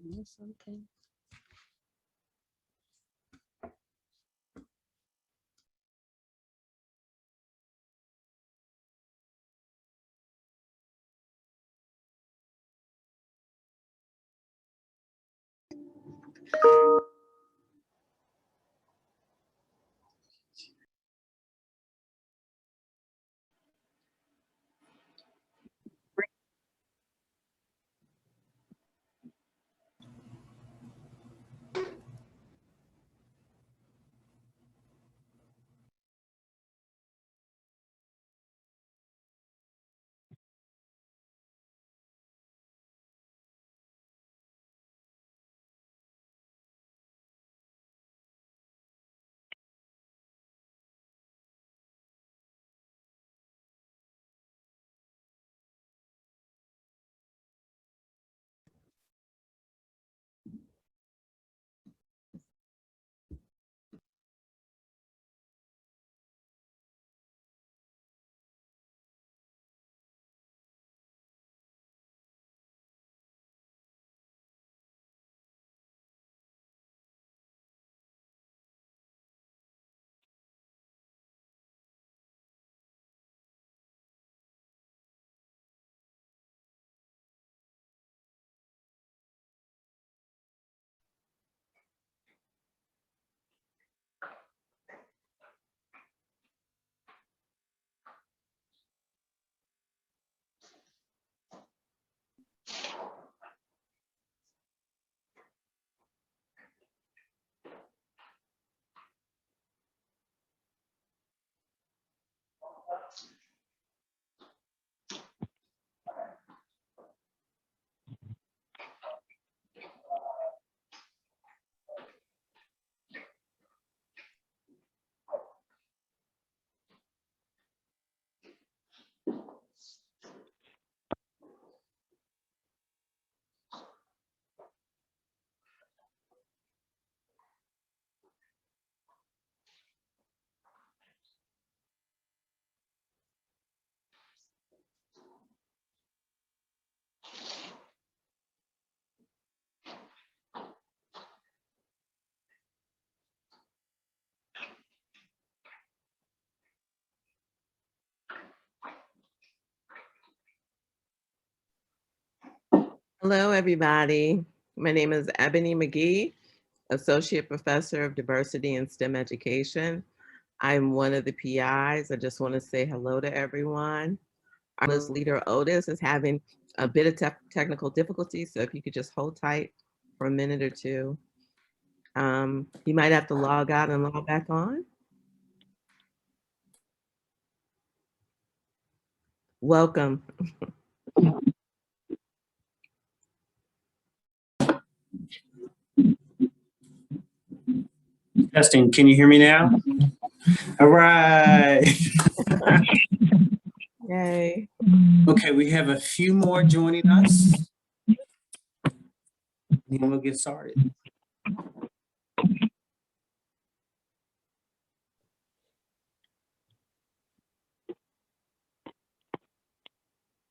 Miss something? Hello, everybody. My name is Ebony McGee, Associate Professor of Diversity and STEM Education. I'm one of the PIs. I just want to say hello to everyone. Our list leader, Otis, is having a bit of technical difficulties, so if you could just hold tight for a minute or two. You might have to log out and log back on. Welcome. Testing, can you hear me now? All right. Yay. Okay, we have a few more joining us. Then we'll get started.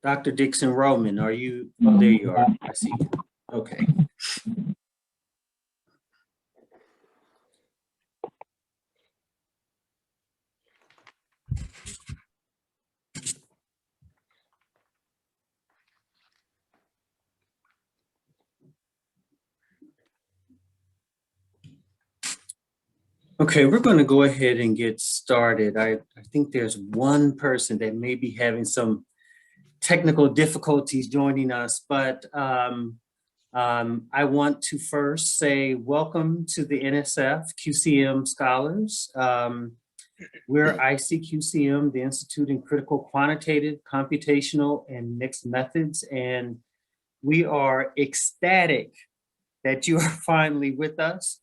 Dr. Dixon Roman, are you, oh, there you are, I see you. Okay. Okay, we're going to go ahead and get started. I think there's one person that may be having some technical difficulties joining us, but I want to first say welcome to the NSF QCM Scholars. We're ICQCM, the Institute in Critical Quantitative, Computational, and Mixed Methods, and we are ecstatic that you are finally with us.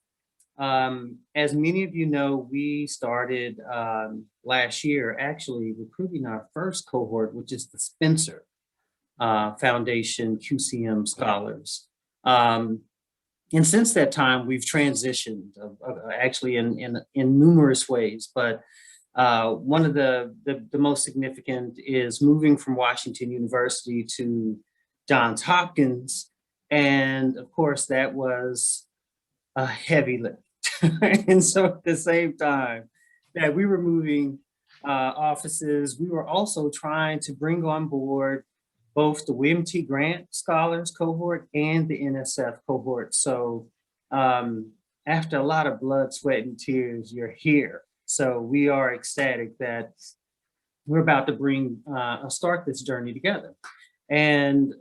As many of you know, we started last year actually recruiting our first cohort, which is the Spencer Foundation QCM Scholars. And since that time, we've transitioned actually in numerous ways, but one of the most significant is moving from Washington University to Johns Hopkins And of course, that was a heavy lift. And so at the same time that we were moving offices, we were also trying to bring on board both the William T. Grant Scholars cohort and the NSF cohort. So after a lot of blood, sweat, and tears, you're here. So we are ecstatic that we're about to start this journey together. And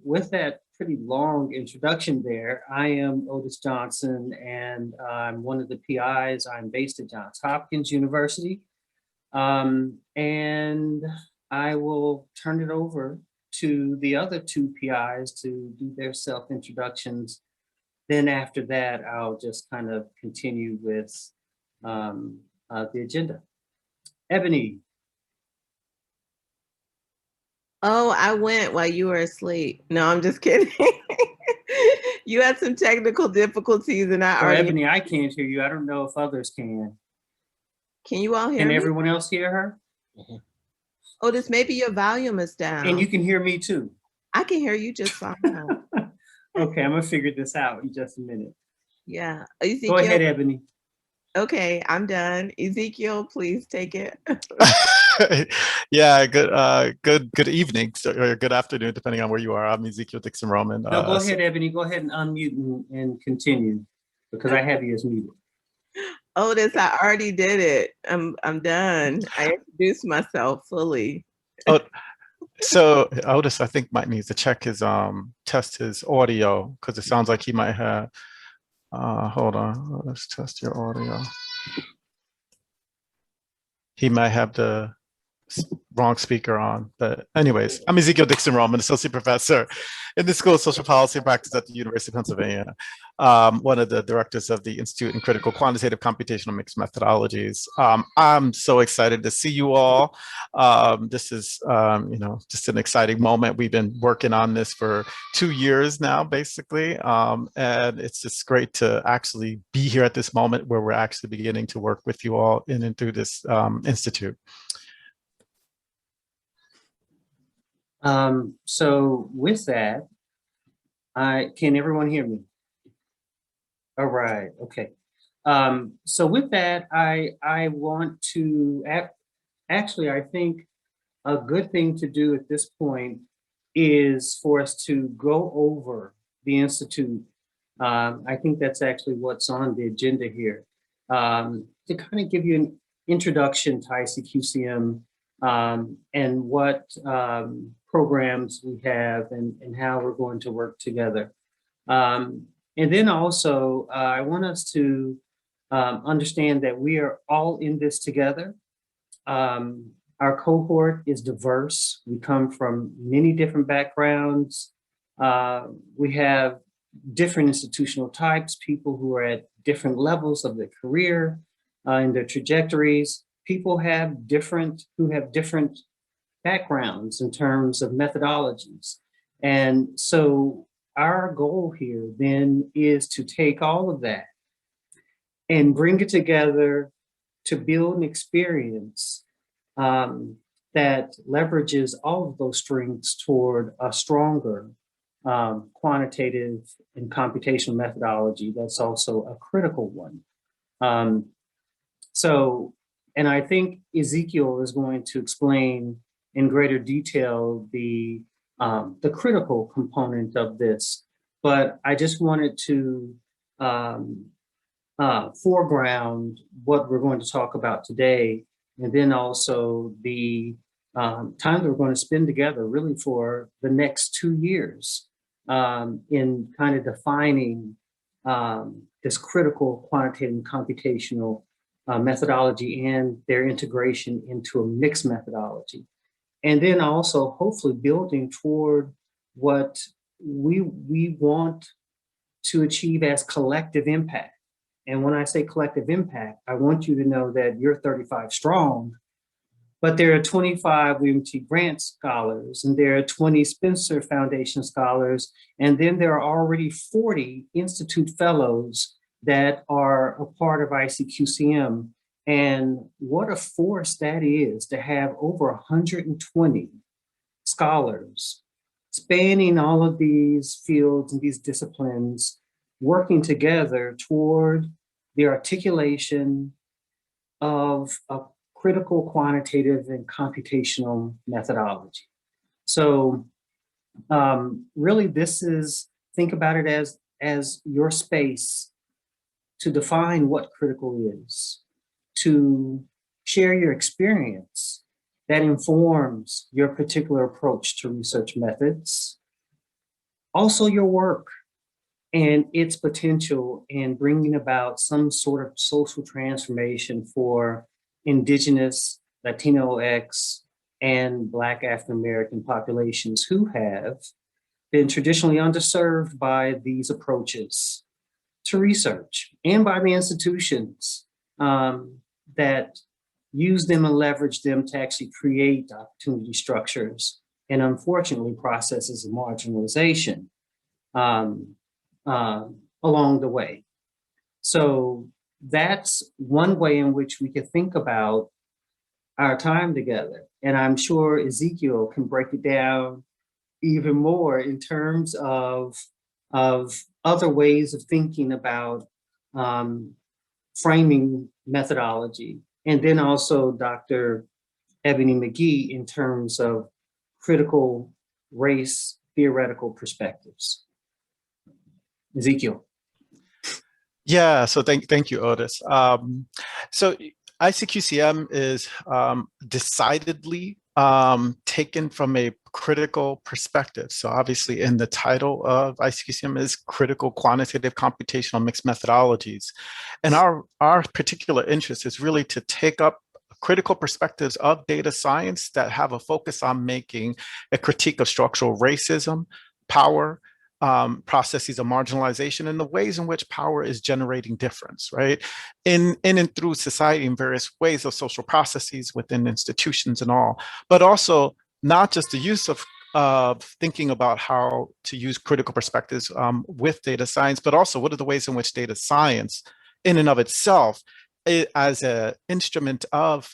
with that pretty long introduction there, I am Otis Johnson, and I'm one of the PIs. I'm based at Johns Hopkins University. And I will turn it over to the other two PIs to do their self-introductions. Then after that, I'll just kind of continue with the agenda. Ebony. Oh, I went while you were asleep. No, I'm just kidding. You had some technical difficulties and I already. Ebony, I can't hear you. I don't know if others can. Can you all hear me? Can everyone else hear her? Otis, maybe your volume is down. And you can hear me too. I can hear you just fine. Okay, I'm gonna figure this out in just a minute. Yeah. Ezekiel, go ahead, Ebony. Okay, I'm done. Ezekiel, please take it. Yeah, good evening or good afternoon, depending on where you are. I'm Ezekiel Dixon Roman. No, go ahead, Ebony. Go ahead and unmute and continue because I have you as muted. Otis, I already did it. I'm done. I introduced myself fully. Oh, so Otis, I think might need to check his test his audio because it sounds like he might have. Hold on, let's test your audio. He might have the wrong speaker on, but anyways, I'm Ezekiel Dixon Roman, associate professor in the School of Social Policy and Practice at the University of Pennsylvania, one of the directors of the Institute in Critical Quantitative Computational Mixed Methodologies. I'm so excited to see you all. This is, just an exciting moment. We've been working on this for 2 years now, basically, and it's just great to actually be here at this moment where we're actually beginning to work with you all in and through this institute. So with that, can everyone hear me? All right, okay. So with that, I want to, actually, I think a good thing to do at this point is for us to go over the Institute. I think that's actually what's on the agenda here, to kind of give you an introduction to ICQCM and what programs we have and how we're going to work together. And then also, I want us to understand that we are all in this together. Our cohort is diverse. We come from many different backgrounds. We have different institutional types, people who are at different levels of their career and their trajectories. People who have different backgrounds in terms of methodologies. And so our goal here then is to take all of that and bring it together to build an experience that leverages all of those strengths toward a stronger quantitative and computational methodology that's also a critical one. And I think Ezekiel is going to explain in greater detail the critical component of this, but I just wanted to foreground what we're going to talk about today, and then also the time that we're going to spend together really for the next 2 years in kind of defining this critical quantitative and computational methodology and their integration into a mixed methodology. And then also hopefully building toward what we want to achieve as collective impact. And when I say collective impact, I want you to know that you're 35 strong, but there are 25 William T. Grant scholars, and there are 20 Spencer Foundation scholars, and then there are already 40 Institute fellows that are a part of ICQCM. And what a force that is to have over 120 scholars spanning all of these fields and these disciplines, working together toward the articulation of a critical quantitative and computational methodology. So really this is, think about it as your space to define what critical is, to share your experience that informs your particular approach to research methods, also your work and its potential in bringing about some sort of social transformation for Indigenous, Latinx, and Black African American populations who have been traditionally underserved by these approaches to research and by the institutions that use them and leverage them to actually create opportunity structures and unfortunately processes of marginalization along the way. So that's one way in which we could think about our time together. And I'm sure Ezekiel can break it down even more in terms of other ways of thinking about framing methodology. And then also Dr. Ebony McGee in terms of critical race theoretical perspectives. Ezekiel. Yeah, so thank you, Otis. So ICQCM is decidedly taken from a critical perspective. So obviously in the title of ICQCM is Critical Quantitative Computational Mixed Methodologies. And our particular interest is really to take up critical perspectives of data science that have a focus on making a critique of structural racism, power, processes of marginalization, and the ways in which power is generating difference, right? In and through society in various ways of social processes within institutions and all, but also not just the use of thinking about how to use critical perspectives with data science, but also what are the ways in which data science in and of itself as a instrument of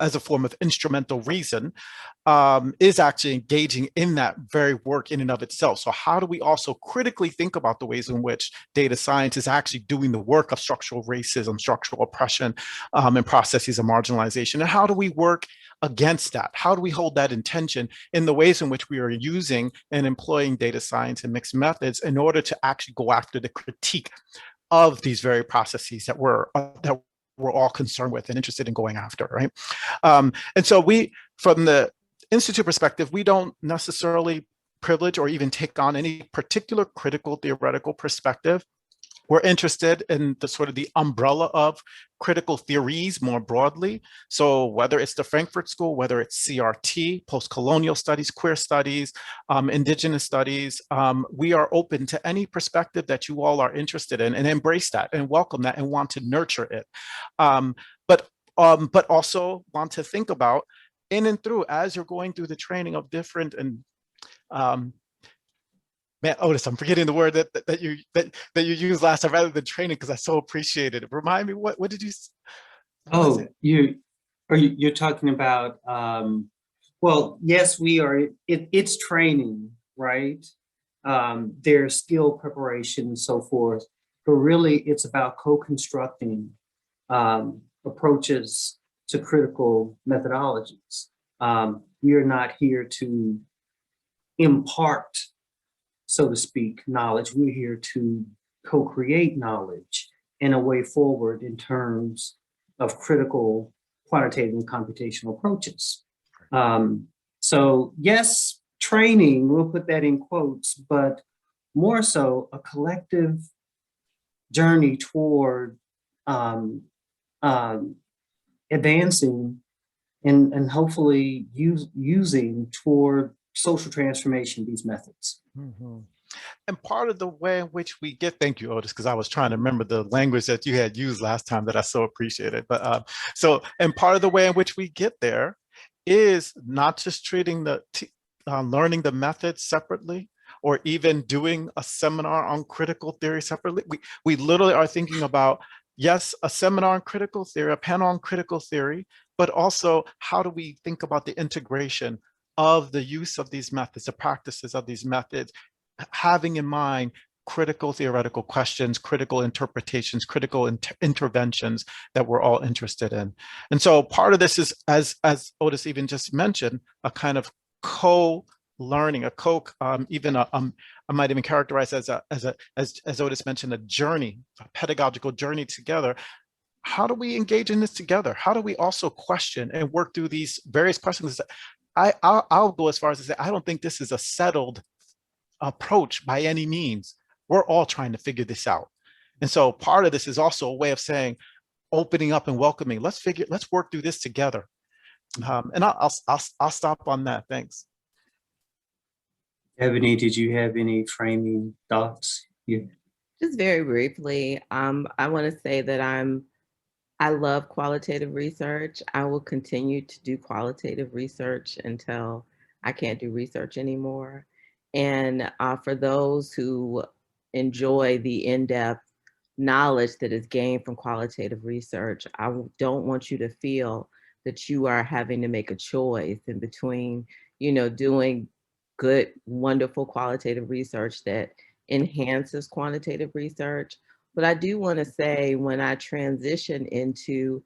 as a form of instrumental reason is actually engaging in that very work in and of itself. So how do we also critically think about the ways in which data science is actually doing the work of structural racism, structural oppression, and processes of marginalization? And how do we work against that? How do we hold that intention in the ways in which we are using and employing data science and mixed methods in order to actually go after the critique of these very processes that we're all concerned with and interested in going after, right? And so we, from the Institute perspective, we don't necessarily privilege or even take on any particular critical theoretical perspective. We're interested in the sort of the umbrella of critical theories more broadly. So whether it's the Frankfurt School, whether it's CRT, post-colonial studies, queer studies, indigenous studies, we are open to any perspective that you all are interested in and embrace that and welcome that and want to nurture it. But also want to think about in and through as you're going through the training of different and man, Otis, I'm forgetting the word that you used last time rather than training because I so appreciated it. Remind me, what did you? Oh, you're talking about? Well, yes, we are. It's training, right? There's skill preparation and so forth, but really it's about co-constructing approaches to critical methodologies. We are not here to impart, so to speak, knowledge. We're here to co-create knowledge in a way forward in terms of critical quantitative and computational approaches. So yes, training, we'll put that in quotes, but more so a collective journey toward advancing and hopefully using toward social transformation, these methods. Mm-hmm. And part of the way in which we get, thank you, Otis, because I was trying to remember the language that you had used last time that I so appreciated. But and part of the way in which we get there is not just treating learning the methods separately, or even doing a seminar on critical theory separately. We literally are thinking about, yes, a seminar on critical theory, a panel on critical theory, but also how do we think about the integration of the use of these methods, the practices of these methods, having in mind critical theoretical questions, critical interpretations, critical interventions that we're all interested in. And so part of this is, as Otis even just mentioned, a kind of co-learning, I might even characterize as Otis mentioned, a journey, a pedagogical journey together. How do we engage in this together? How do we also question and work through these various questions? I'll go as far as to say, I don't think this is a settled approach by any means. We're all trying to figure this out. And so part of this is also a way of saying, opening up and welcoming, let's work through this together. And I'll stop on that. Thanks. Ebony, did you have any framing thoughts? Yeah. Just very briefly, I want to say that I love qualitative research. I will continue to do qualitative research until I can't do research anymore. And for those who enjoy the in-depth knowledge that is gained from qualitative research, I don't want you to feel that you are having to make a choice in between, doing good, wonderful qualitative research that enhances quantitative research. But I do want to say, when I transition into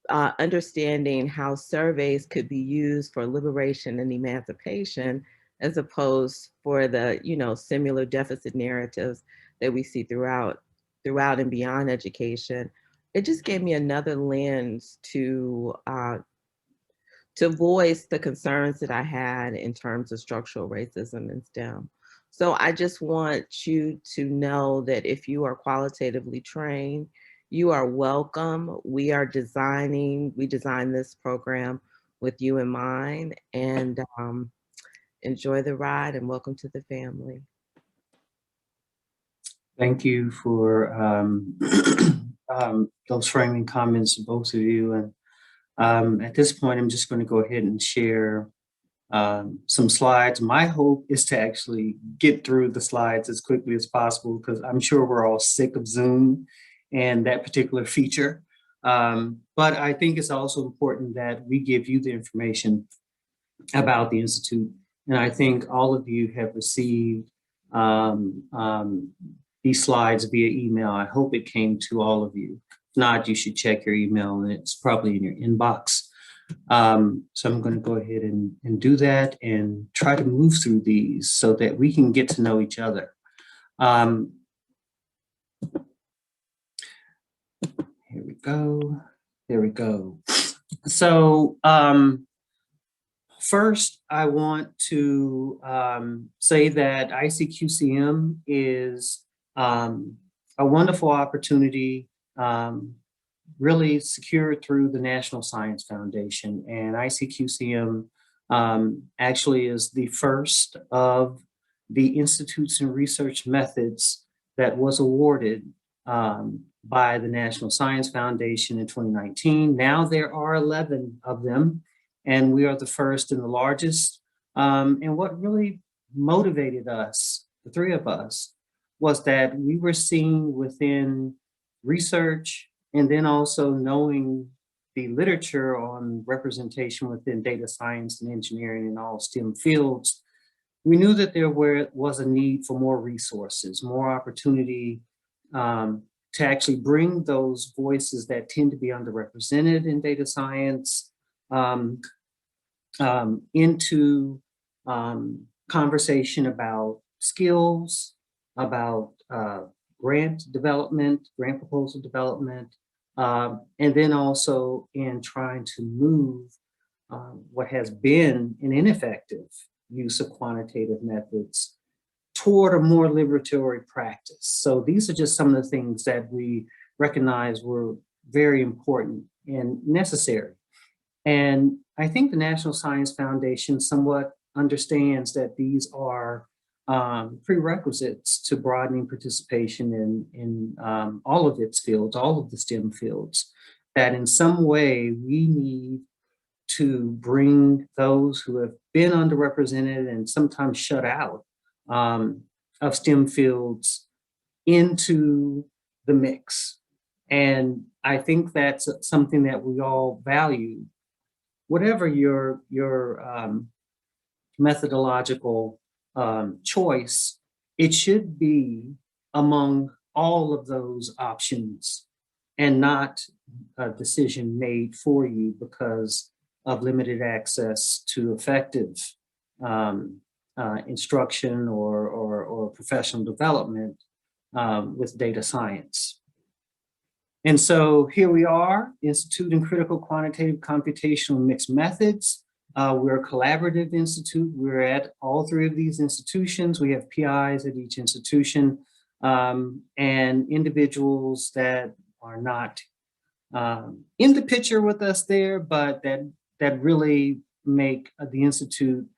understanding how surveys could be used for liberation and emancipation, as opposed for the, similar deficit narratives that we see throughout and beyond education, it just gave me another lens to voice the concerns that I had in terms of structural racism in STEM. So I just want you to know that if you are qualitatively trained, you are welcome. We designed this program with you in mind, and enjoy the ride and welcome to the family. Thank you for those framing comments, both of you. And at this point, I'm just going to go ahead and share some slides. My hope is to actually get through the slides as quickly as possible, because I'm sure we're all sick of Zoom and that particular feature. But I think it's also important that we give you the information about the Institute. And I think all of you have received these slides via email. I hope it came to all of you. If not, you should check your email, and it's probably in your inbox. So I'm going to go ahead and do that and try to move through these so that we can get to know each other. Here we go. There we go. So first, I want to say that ICQCM is a wonderful opportunity, really secured through the National Science Foundation. And ICQCM actually is the first of the institutes and research methods that was awarded by the National Science Foundation in 2019. Now there are 11 of them, and we are the first and the largest. And what really motivated us, the three of us, was that we were seeing within research, and then also knowing the literature on representation within data science and engineering and all STEM fields, we knew that there was a need for more resources, more opportunity to actually bring those voices that tend to be underrepresented in data science into conversation about skills, about grant development, grant proposal development, and then also in trying to move what has been an ineffective use of quantitative methods toward a more liberatory practice. So these are just some of the things that we recognize were very important and necessary. And I think the National Science Foundation somewhat understands that these are prerequisites to broadening participation in all of its fields, all of the STEM fields, that in some way we need to bring those who have been underrepresented and sometimes shut out of STEM fields into the mix. And I think that's something that we all value. Whatever your methodological choice, it should be among all of those options and not a decision made for you because of limited access to effective instruction or professional development with data science. And so here we are, Institute in Critical Quantitative Computational Mixed Methods. We're a collaborative institute. We're at all three of these institutions. We have PIs at each institution and individuals that are not in the picture with us there, but that really make the institute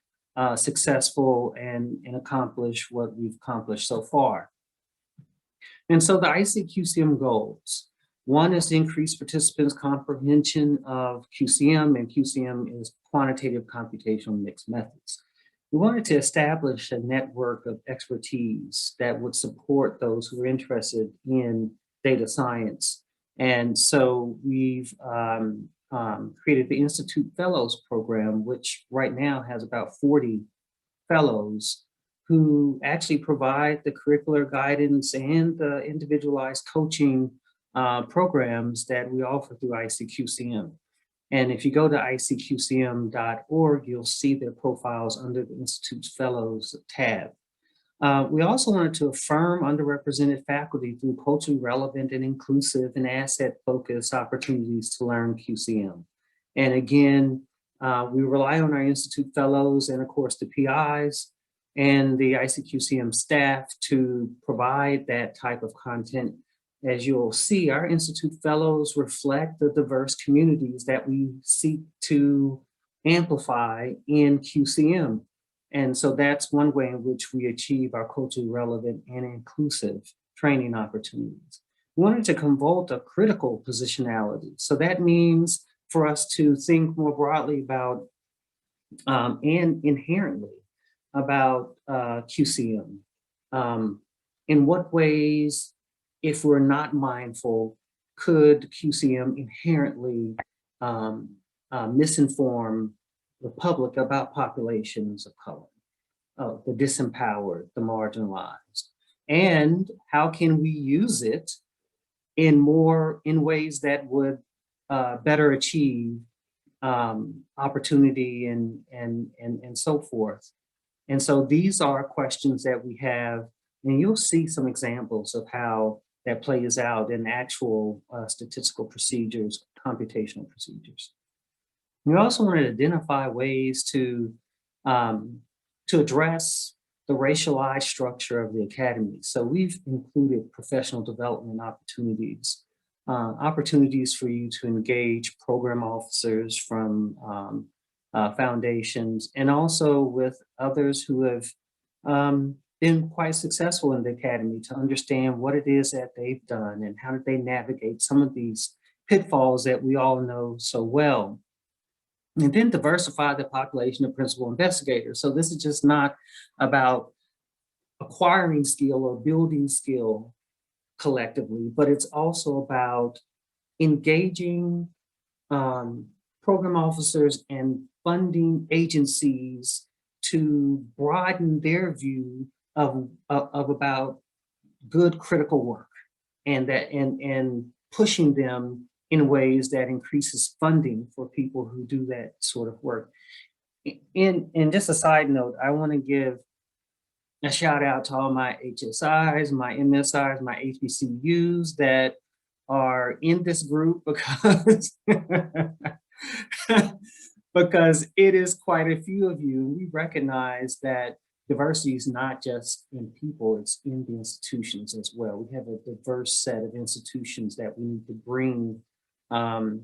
successful and accomplish what we've accomplished so far. And so the ICQCM goals. One is to increase participants' comprehension of QCM, and QCM is quantitative computational mixed methods. We wanted to establish a network of expertise that would support those who are interested in data science. And so we've created the Institute Fellows Program, which right now has about 40 fellows who actually provide the curricular guidance and the individualized coaching programs that we offer through ICQCM. And if you go to icqcm.org, you'll see their profiles under the Institute's Fellows tab. We also wanted to affirm underrepresented faculty through culturally relevant and inclusive and asset-focused opportunities to learn QCM. And again, we rely on our Institute Fellows and of course the PIs and the ICQCM staff to provide that type of content. As you'll see, our Institute Fellows reflect the diverse communities that we seek to amplify in QCM. And so that's one way in which we achieve our culturally relevant and inclusive training opportunities. We wanted to convert a critical positionality. So that means for us to think more broadly about and inherently about QCM. In what ways, if we're not mindful, could QCM inherently misinform the public about populations of color, the disempowered, the marginalized? And how can we use it in ways that would better achieve opportunity and so forth? And so these are questions that we have, and you'll see some examples of how that plays out in actual statistical procedures, computational procedures. We also want to identify ways to address the racialized structure of the academy. So we've included professional development opportunities, opportunities for you to engage program officers from foundations, and also with others who have been quite successful in the academy to understand what it is that they've done and how did they navigate some of these pitfalls that we all know so well. And then diversify the population of principal investigators. So this is just not about acquiring skill or building skill collectively, but it's also about engaging program officers and funding agencies to broaden their view of about good critical work, and pushing them in ways that increases funding for people who do that sort of work. And just a side note, I want to give a shout out to all my HSIs, my MSIs, my HBCUs that are in this group because because it is quite a few of you. We recognize that diversity is not just in people, it's in the institutions as well. We have a diverse set of institutions that we need to bring to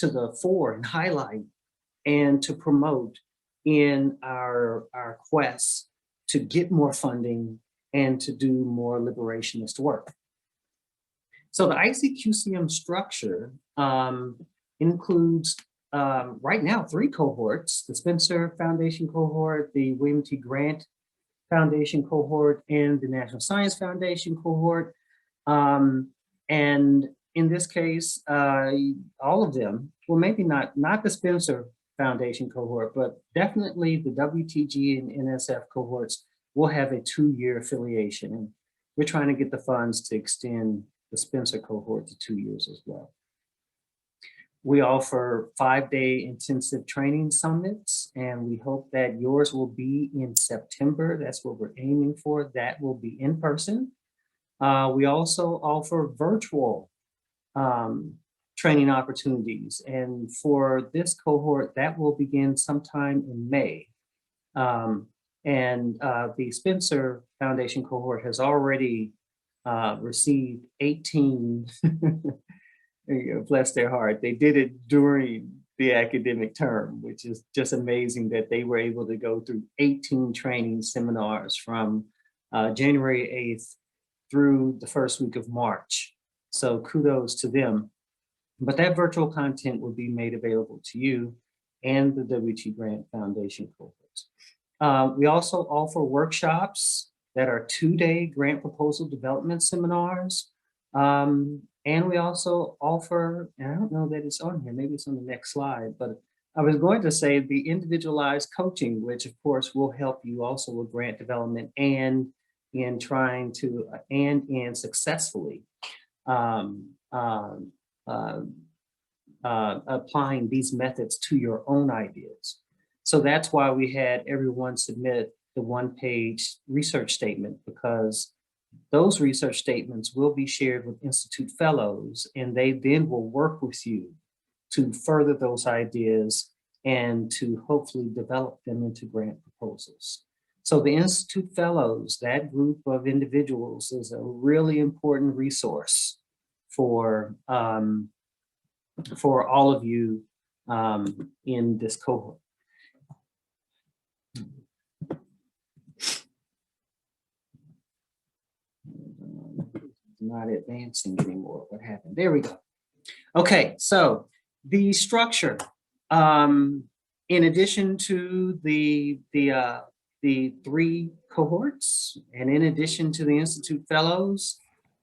the fore and highlight and to promote in our quest to get more funding and to do more liberationist work. So the ICQCM structure includes right now 3 cohorts: the Spencer Foundation cohort, the William T. Grant Foundation cohort, and the National Science Foundation cohort. And in this case, all of them, well, maybe not the Spencer Foundation cohort, but definitely the WTG and NSF cohorts will have a 2-year affiliation. And we're trying to get the funds to extend the Spencer cohort to 2 years as well. We offer 5-day intensive training summits, and we hope that yours will be in September. That's what we're aiming for. That will be in person. We also offer virtual training opportunities. And for this cohort, that will begin sometime in May. The Spencer Foundation cohort has already received 18, bless their heart, they did it during the academic term, which is just amazing that they were able to go through 18 training seminars from January 8th through the first week of March. So kudos to them. But that virtual content will be made available to you and the WT Grant Foundation cohorts. We also offer workshops that are 2-day grant proposal development seminars. And we also offer, and I don't know that it's on here, maybe it's on the next slide, but I was going to say the individualized coaching, which of course will help you also with grant development and in trying to, and in successfully applying these methods to your own ideas. So that's why we had everyone submit the 1-page research statement, because those research statements will be shared with Institute Fellows, and they then will work with you to further those ideas and to hopefully develop them into grant proposals. So the Institute Fellows, that group of individuals, is a really important resource for all of you in this cohort. Not advancing anymore. What happened? There we go. Okay, so the structure, in addition to the 3 cohorts, and in addition to the Institute Fellows,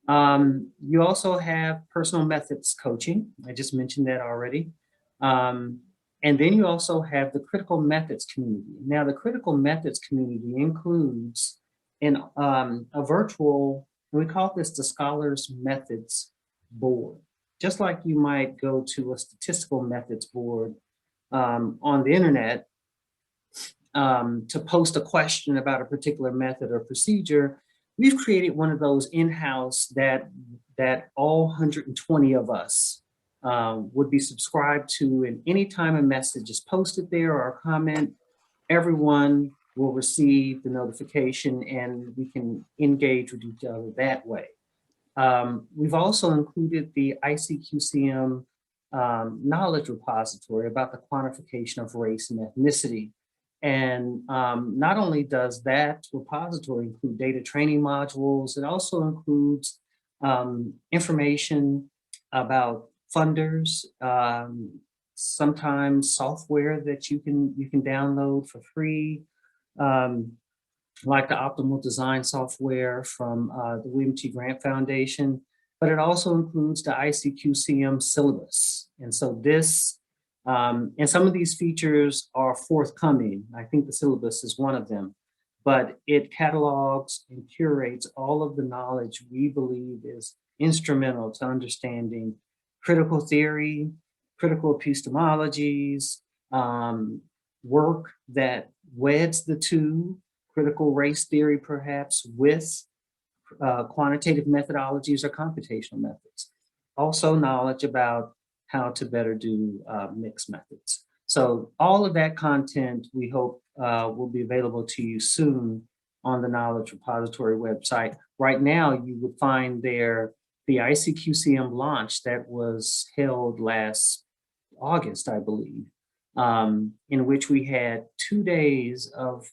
you also have personal methods coaching. I just mentioned that already. And then you also have the critical methods community. Now, the critical methods community includes a virtual, we call this the Scholars Methods Board. Just like you might go to a statistical methods board on the internet to post a question about a particular method or procedure, we've created one of those in-house that all 120 of us would be subscribed to, and anytime a message is posted there or a comment, everyone will receive the notification and we can engage with each other that way. We've also included the ICQCM knowledge repository about the quantification of race and ethnicity. And not only does that repository include data training modules, it also includes information about funders, sometimes software that you can download for free, like the Optimal Design software from the William T. Grant Foundation, but it also includes the ICQCM syllabus. And so this, and some of these features are forthcoming. I think the syllabus is one of them, but it catalogs and curates all of the knowledge we believe is instrumental to understanding critical theory, critical epistemologies, work that weds the two, critical race theory perhaps, with quantitative methodologies or computational methods. Also knowledge about how to better do mixed methods. So all of that content we hope will be available to you soon on the Knowledge Repository website. Right now you would find there the ICQCM launch that was held last August, I believe, in which we had 2 days of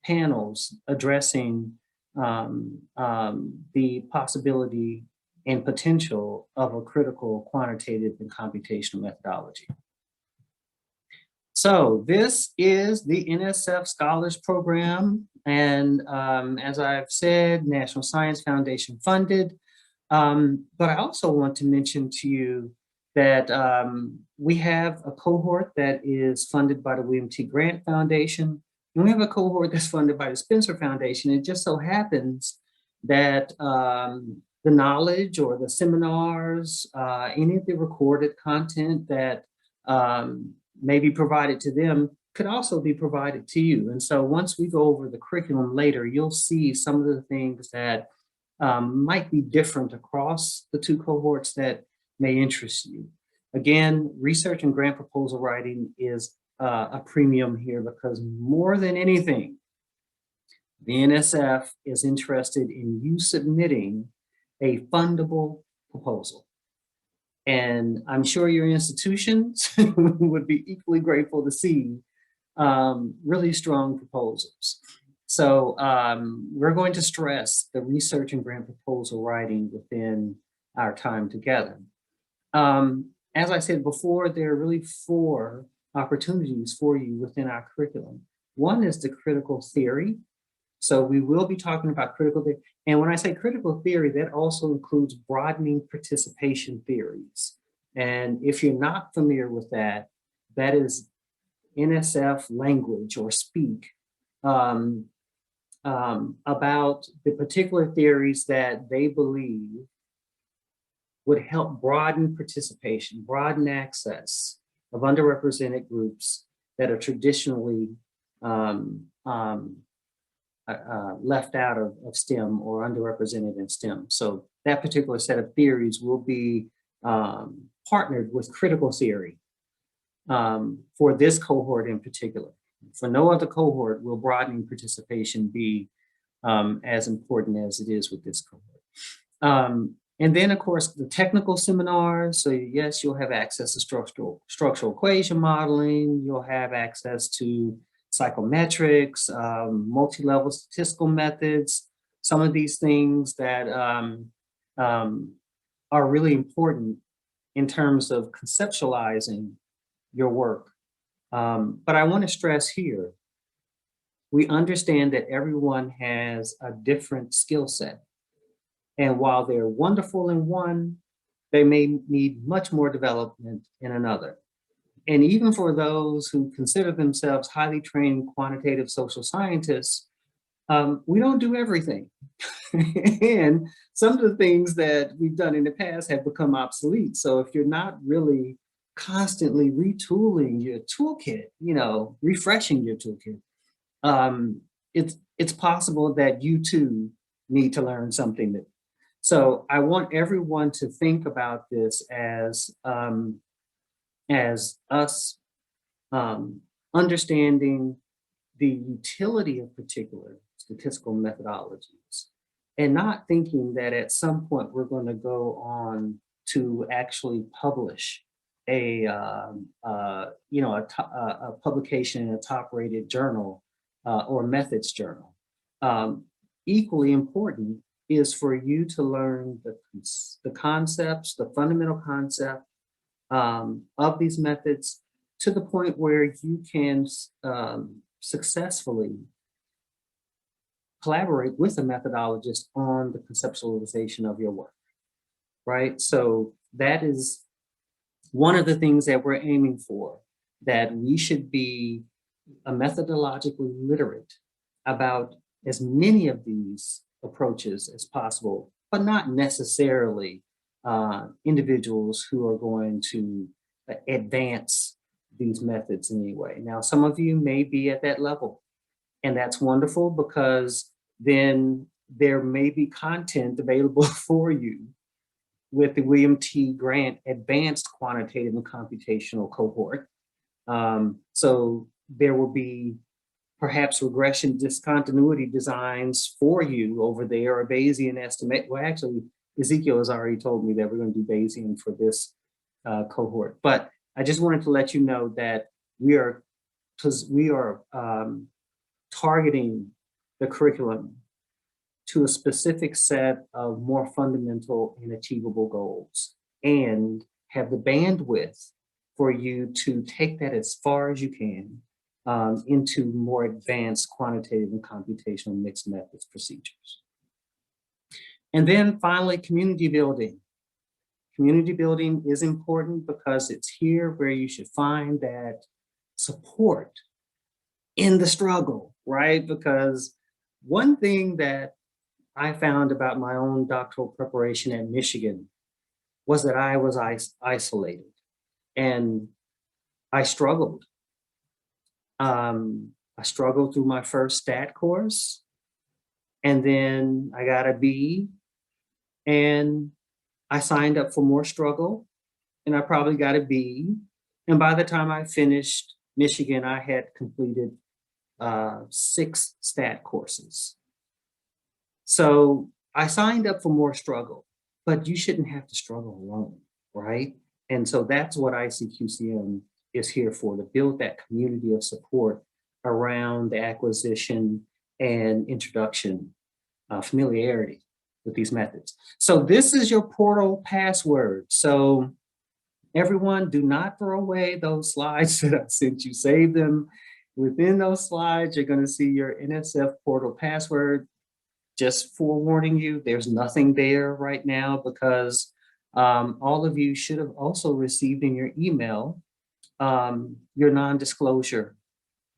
panels addressing the possibility and potential of a critical quantitative and computational methodology. So this is the NSF Scholars Program, and as I've said, National Science Foundation funded. But I also want to mention to you that we have a cohort that is funded by the William T. Grant Foundation, and we have a cohort that's funded by the Spencer Foundation. It just so happens that the knowledge or the seminars, any of the recorded content that may be provided to them could also be provided to you. And so once we go over the curriculum later, you'll see some of the things that might be different across the two cohorts that may interest you. Again, research and grant proposal writing is a premium here because more than anything, the NSF is interested in you submitting a fundable proposal. And I'm sure your institutions would be equally grateful to see really strong proposals. So we're going to stress the research and grant proposal writing within our time together. As I said before, there are really 4 opportunities for you within our curriculum. One is the critical theory. So we will be talking about critical theory. And when I say critical theory, that also includes broadening participation theories. And if you're not familiar with that, that is NSF language or speak about the particular theories that they believe would help broaden participation, broaden access of underrepresented groups that are traditionally left out of STEM or underrepresented in STEM. So that particular set of theories will be partnered with critical theory for this cohort in particular. For no other cohort will broadening participation be as important as it is with this cohort. And then, of course, the technical seminars. So yes, you'll have access to structural equation modeling. You'll have access to psychometrics, multi-level statistical methods, some of these things that are really important in terms of conceptualizing your work. But I want to stress here, we understand that everyone has a different skill set. And while they're wonderful in one, they may need much more development in another. And even for those who consider themselves highly trained quantitative social scientists, we don't do everything. And some of the things that we've done in the past have become obsolete. So if you're not really constantly retooling your toolkit, refreshing your toolkit, it's possible that you too need to learn something new. So I want everyone to think about this as us understanding the utility of particular statistical methodologies and not thinking that at some point we're going to go on to actually publish a publication in a top-rated journal or methods journal. Equally important is for you to learn the concepts, the fundamental concept of these methods to the point where you can successfully collaborate with a methodologist on the conceptualization of your work, right? So that is one of the things that we're aiming for, that we should be methodologically literate about as many of these approaches as possible, but not necessarily individuals who are going to advance these methods in any way. Now, some of you may be at that level, and that's wonderful because then there may be content available for you with the William T. Grant Advanced Quantitative and Computational Cohort. So there will be perhaps regression discontinuity designs for you over there, or Bayesian estimate. Well, actually, Ezekiel has already told me that we're going to do Bayesian for this cohort. But I just wanted to let you know that we are targeting the curriculum to a specific set of more fundamental and achievable goals, and have the bandwidth for you to take that as far as you can into more advanced quantitative and computational mixed methods procedures. And then finally, community building. Community building is important because it's here where you should find that support in the struggle, right? Because one thing that I found about my own doctoral preparation at Michigan was that I was isolated and I struggled. I struggled through my first stat course, and then I got a B, and I signed up for more struggle, and I probably got a B. And by the time I finished Michigan, I had completed 6 stat courses. So I signed up for more struggle, but you shouldn't have to struggle alone, right? And so that's what ICQCM is here for, to build that community of support around the acquisition and introduction, familiarity with these methods. So this is your portal password. So everyone, do not throw away those slides that I sent you. Save them. Within those slides, you're going to see your NSF portal password. Just forewarning you, there's nothing there right now because all of you should have also received in your email your non-disclosure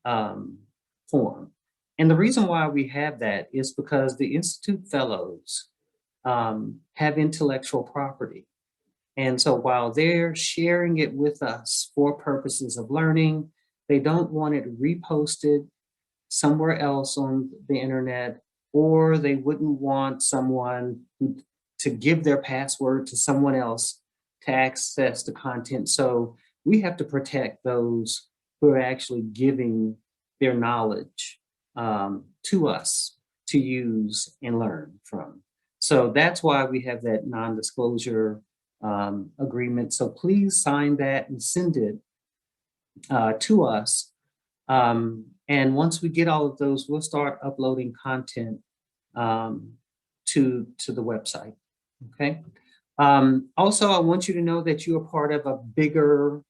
form. And the reason why we have that is because the Institute Fellows have intellectual property. And so while they're sharing it with us for purposes of learning, they don't want it reposted somewhere else on the internet, or they wouldn't want someone to give their password to someone else to access the content. So we have to protect those who are actually giving their knowledge to us to use and learn from. So that's why we have that non-disclosure agreement. So please sign that and send it to us. And once we get all of those, we'll start uploading content to the website, okay? Also, I want you to know that you are part of a bigger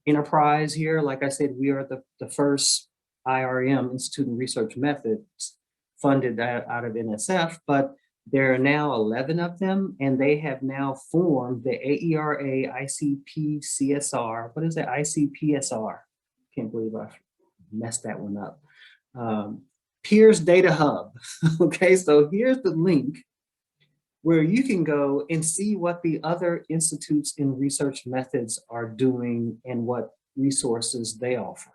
enterprise here. Like I said, we are the first IRM, Institute and Research Methods, funded out of NSF, but there are now 11 of them, and they have now formed the AERA ICP CSR. What is that? ICPSR. Can't believe I messed that one up. Peers Data Hub. Okay, so here's the link where you can go and see what the other institutes in research methods are doing and what resources they offer.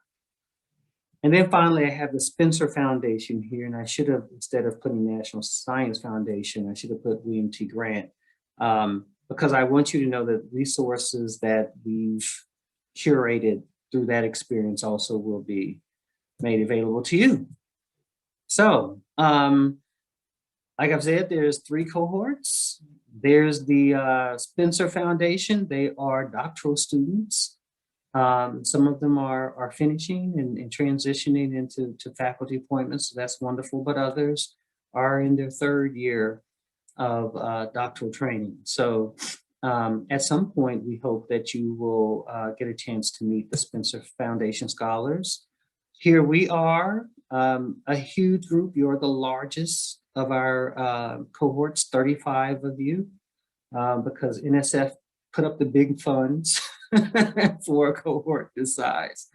And then finally, I have the Spencer Foundation here, and I should have, instead of putting National Science Foundation, I should have put William T. Grant, because I want you to know that resources that we've curated through that experience also will be made available to you. So, like I've said, there's 3 cohorts. There's the Spencer Foundation. They are doctoral students. Some of them are finishing and transitioning into faculty appointments, so that's wonderful, but others are in their 3rd year of doctoral training. So at some point, we hope that you will get a chance to meet the Spencer Foundation Scholars. Here we are, a huge group. You're the largest of our cohorts, 35 of you, because NSF put up the big funds for a cohort this size.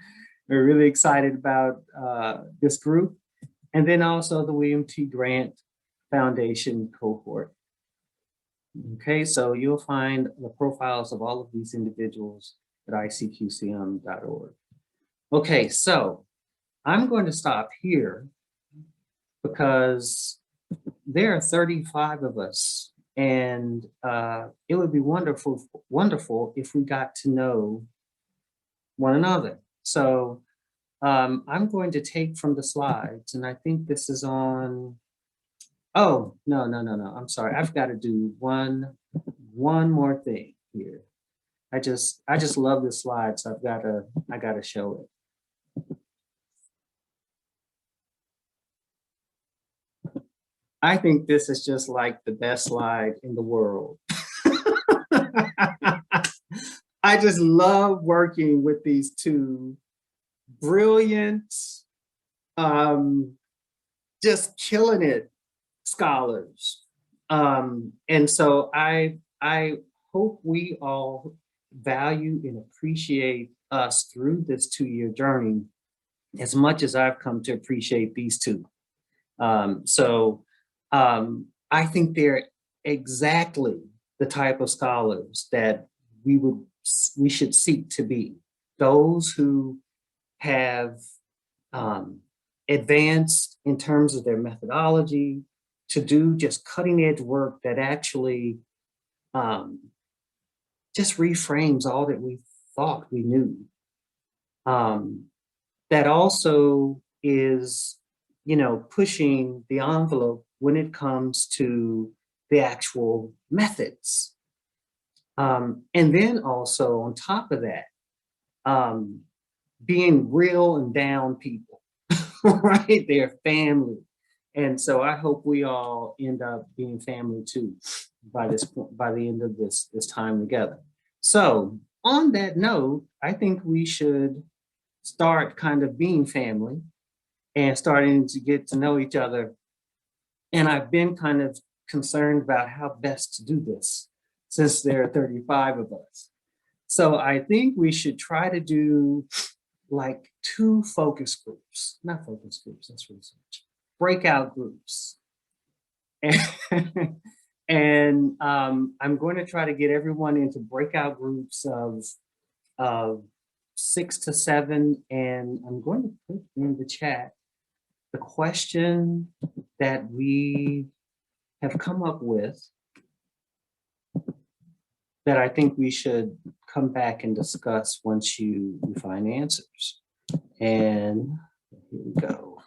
We're really excited about this group. And then also the William T. Grant Foundation cohort. Okay, so you'll find the profiles of all of these individuals at icqcm.org. Okay, so I'm going to stop here because there are 35 of us, and it would be wonderful if we got to know one another. So I'm going to take from the slides, and I think this is on, oh, no, I'm sorry. I've got to do one more thing here. I just love this slide, so I gotta show it. I think this is just like the best slide in the world. I just love working with these 2 brilliant, just killing it scholars. And so I hope we all value and appreciate us through this 2-year journey as much as I've come to appreciate these two. I think they're exactly the type of scholars that we should seek to be. Those who have advanced in terms of their methodology to do just cutting edge work that actually just reframes all that we thought we knew. That also is, pushing the envelope when it comes to the actual methods. And then also on top of that, being real and down people, right? They're family. And so I hope we all end up being family too by this point, by the end of this time together. So on that note, I think we should start kind of being family and starting to get to know each other. And I've been kind of concerned about how best to do this since there are 35 of us. So I think we should try to do like 2 focus groups, not focus groups, that's research, breakout groups. And I'm going to try to get everyone into breakout groups of 6 to 7, and I'm going to put in the chat the question that we have come up with that I think we should come back and discuss once you find answers. And here we go.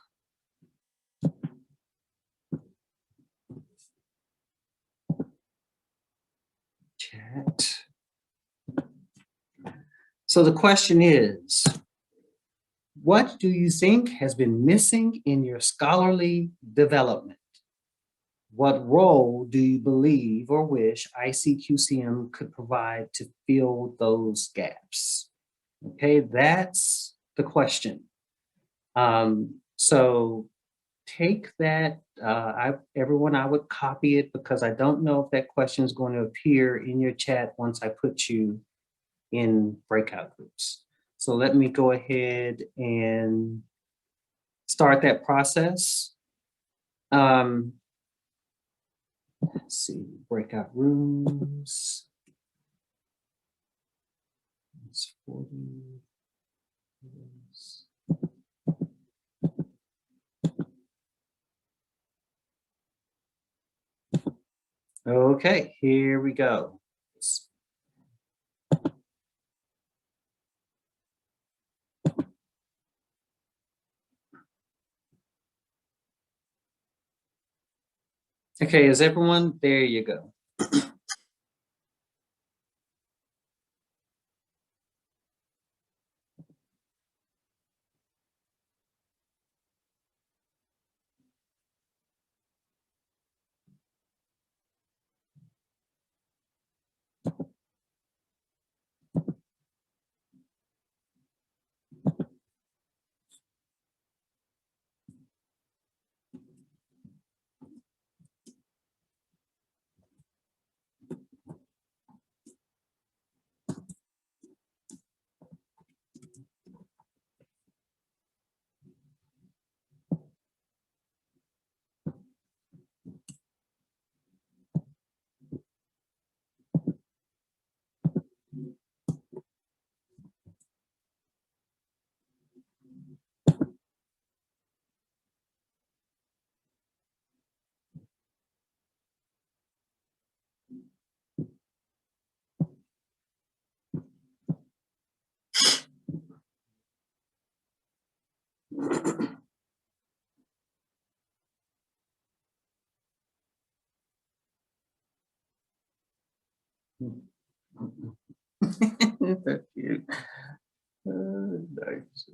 Chat. So the question is, what do you think has been missing in your scholarly development? What role do you believe or wish ICQCM could provide to fill those gaps? Okay, that's the question. So take that, everyone, I would copy it because I don't know if that question is going to appear in your chat once I put you in breakout groups. So let me go ahead and start that process. Let's see, breakout rooms. It's 40. Okay, here we go. Okay, is everyone, there you go. That's cute. Nice.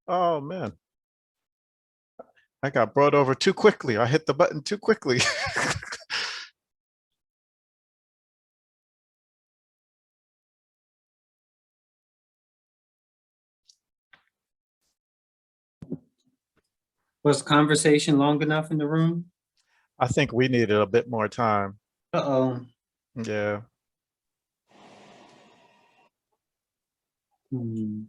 Oh, man. I got brought over too quickly. I hit the button too quickly. Was the conversation long enough in the room? I think we needed a bit more time. Uh-oh. Yeah. Hmm.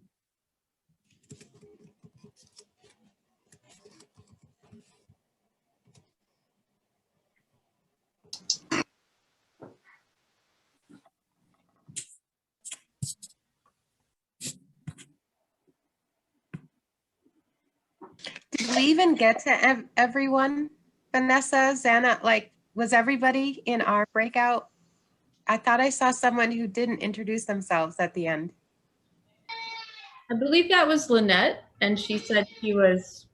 Did we even get to everyone? Vanessa, Zana, like, was everybody in our breakout? I thought I saw someone who didn't introduce themselves at the end. I believe that was Lynette, and she said she was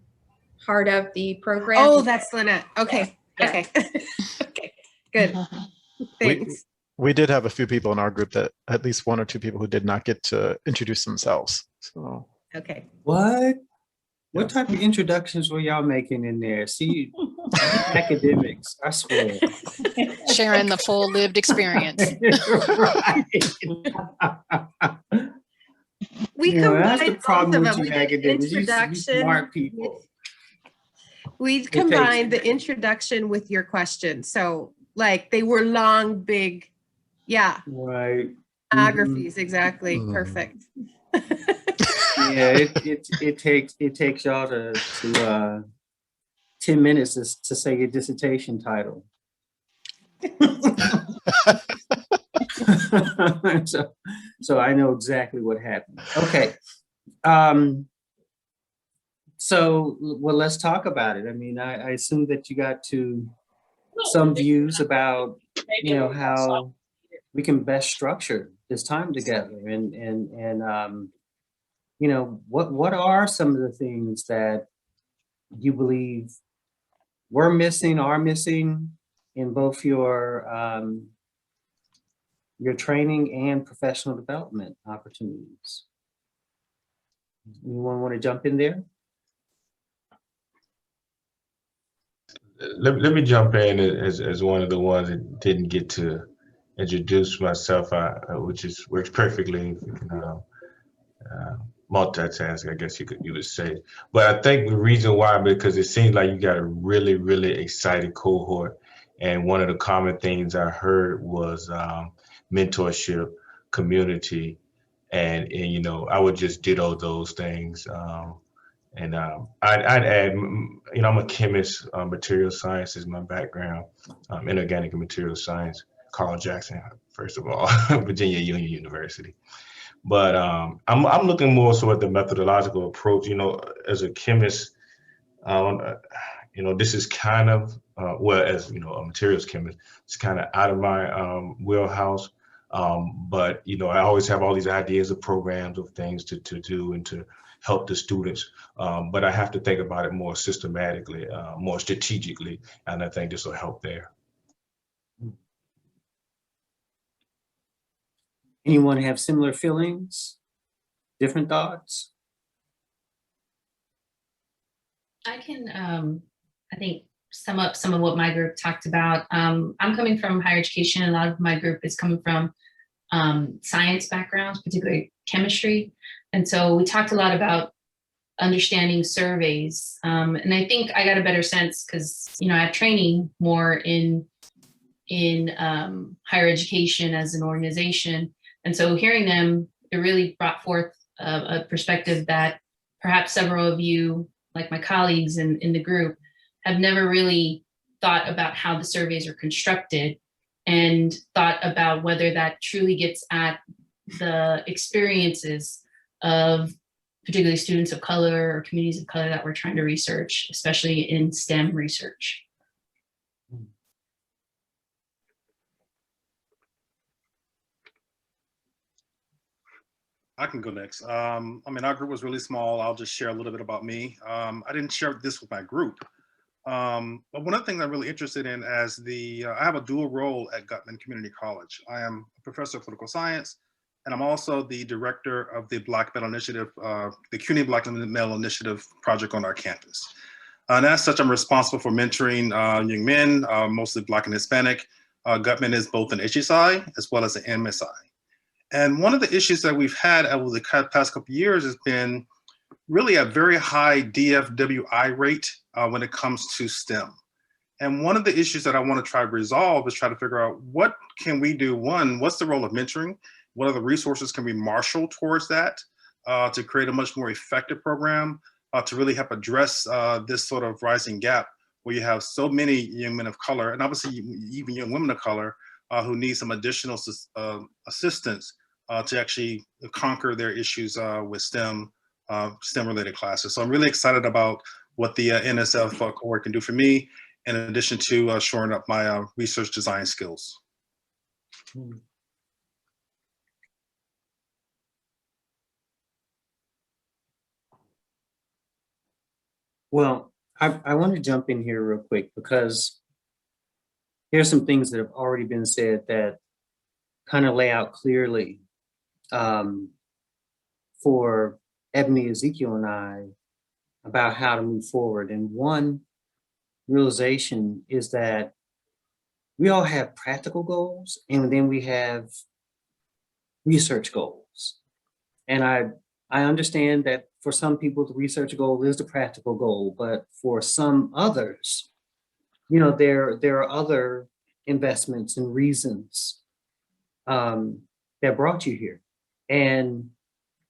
part of the program. Oh, that's Lynette. Okay. Yeah. Okay. Okay. Good. Thanks. We did have a few people in our group that at least one or two people who did not get to introduce themselves. So Okay. What? Yeah. What type of introductions were y'all making in there? See, academics, I swear. Sharing the full lived experience. Right. We You know, that's the combined both problem of with them. you We did academics. You introduction. smart people. We takes- combined the introduction with your question. So like they were long, big, yeah, Right. biographies. Exactly. Mhm. Perfect. Yeah, it takes y'all to 10 minutes to say your dissertation title. so I know exactly what happened. Okay. So well, let's talk about it. I mean, I assume that you got to some views about, you know, how we can best structure this time together and you know, what are some of the things that you believe are missing in both your training and professional development opportunities? Anyone want to jump in there? Let me jump in as one of the ones that didn't get to introduce myself, which works perfectly. Multitask, I guess you would say. But I think the reason why, because it seems like you got a really, really excited cohort. And one of the common things I heard was mentorship, community, and you know, I would just ditto those things. And I'd add, you know, I'm a chemist, material science is my background, inorganic and material science, Carl Jackson, first of all, Virginia Union University. But I'm looking more so at the methodological approach. You know, as a chemist, you know, this is kind of, well, as you know, a materials chemist, it's kind of out of my wheelhouse. But you know, I always have all these ideas of programs of things to do and to help the students. But I have to think about it more systematically, more strategically, and I think this will help there. Anyone have similar feelings? Different thoughts? I can, I think, sum up some of what my group talked about. I'm coming from higher education. A lot of my group is coming from science backgrounds, particularly chemistry. And so we talked a lot about understanding surveys. And I think I got a better sense because, you know, I have training more in higher education as an organization. And so hearing them, it really brought forth a perspective that perhaps several of you, like my colleagues in the group, have never really thought about how the surveys are constructed and thought about whether that truly gets at the experiences of particularly students of color or communities of color that we're trying to research, especially in STEM research. I can go next. I mean, our group was really small. I'll just share a little bit about me. I didn't share this with my group. But one of the things I'm really interested in I have a dual role at Gutman Community College. I am a professor of political science, and I'm also the director of the Black Male Initiative, the CUNY Black Male Initiative project on our campus. And as such, I'm responsible for mentoring young men, mostly Black and Hispanic. Gutman is both an HSI as well as an MSI. And one of the issues that we've had over the past couple of years has been really a very high DFWI rate when it comes to STEM. And one of the issues that I want to try to resolve is try to figure out what can we do. One, what's the role of mentoring? What other resources can we marshal towards that to create a much more effective program to really help address this sort of rising gap where you have so many young men of color, and obviously even young women of color who need some additional assistance to actually conquer their issues with STEM related classes. So I'm really excited about what the NSF cohort can do for me, in addition to shoring up my research design skills. Well, I want to jump in here real quick because here's some things that have already been said that kind of lay out clearly for Ebony, Ezekiel, and I about how to move forward. And one realization is that we all have practical goals, and then we have research goals. And I understand that for some people, the research goal is the practical goal, but for some others, you know, there are other investments and reasons that brought you here. And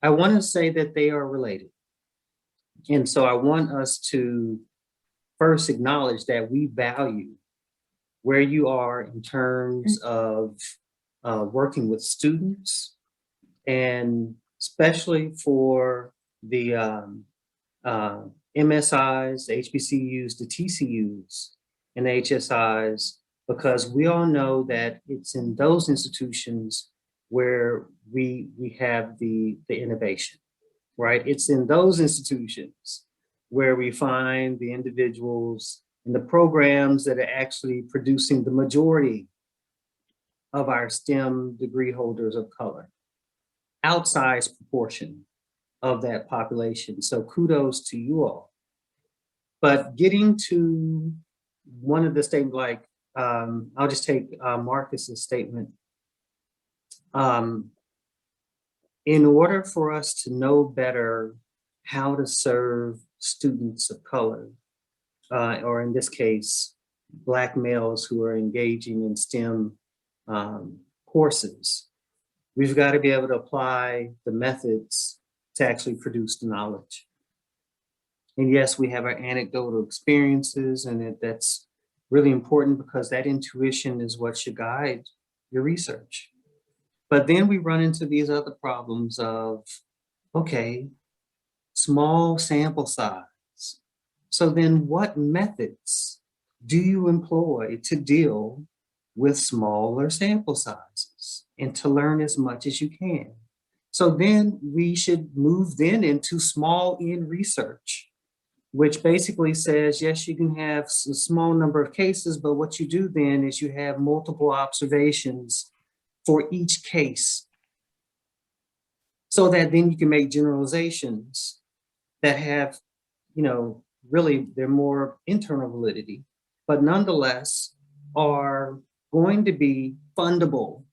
I want to say that they are related. And so I want us to first acknowledge that we value where you are in terms of working with students, and especially for the MSIs, the HBCUs, the TCUs, and the HSIs, because we all know that it's in those institutions where we have the innovation, right? It's in those institutions where we find the individuals and the programs that are actually producing the majority of our STEM degree holders of color, outsized proportion of that population. So kudos to you all. But getting to one of the statements, like, I'll just take Marcus's statement. In order for us to know better how to serve students of color, or in this case, Black males who are engaging in STEM courses, we've got to be able to apply the methods to actually produce the knowledge. And yes, we have our anecdotal experiences, and that's really important because that intuition is what should guide your research. But then we run into these other problems of, okay, small sample size. So then what methods do you employ to deal with smaller sample sizes and to learn as much as you can? So then we should move then into small N research, which basically says, yes, you can have a small number of cases, but what you do then is you have multiple observations for each case, so that then you can make generalizations that have, you know, really they're more internal validity, but nonetheless are going to be fundable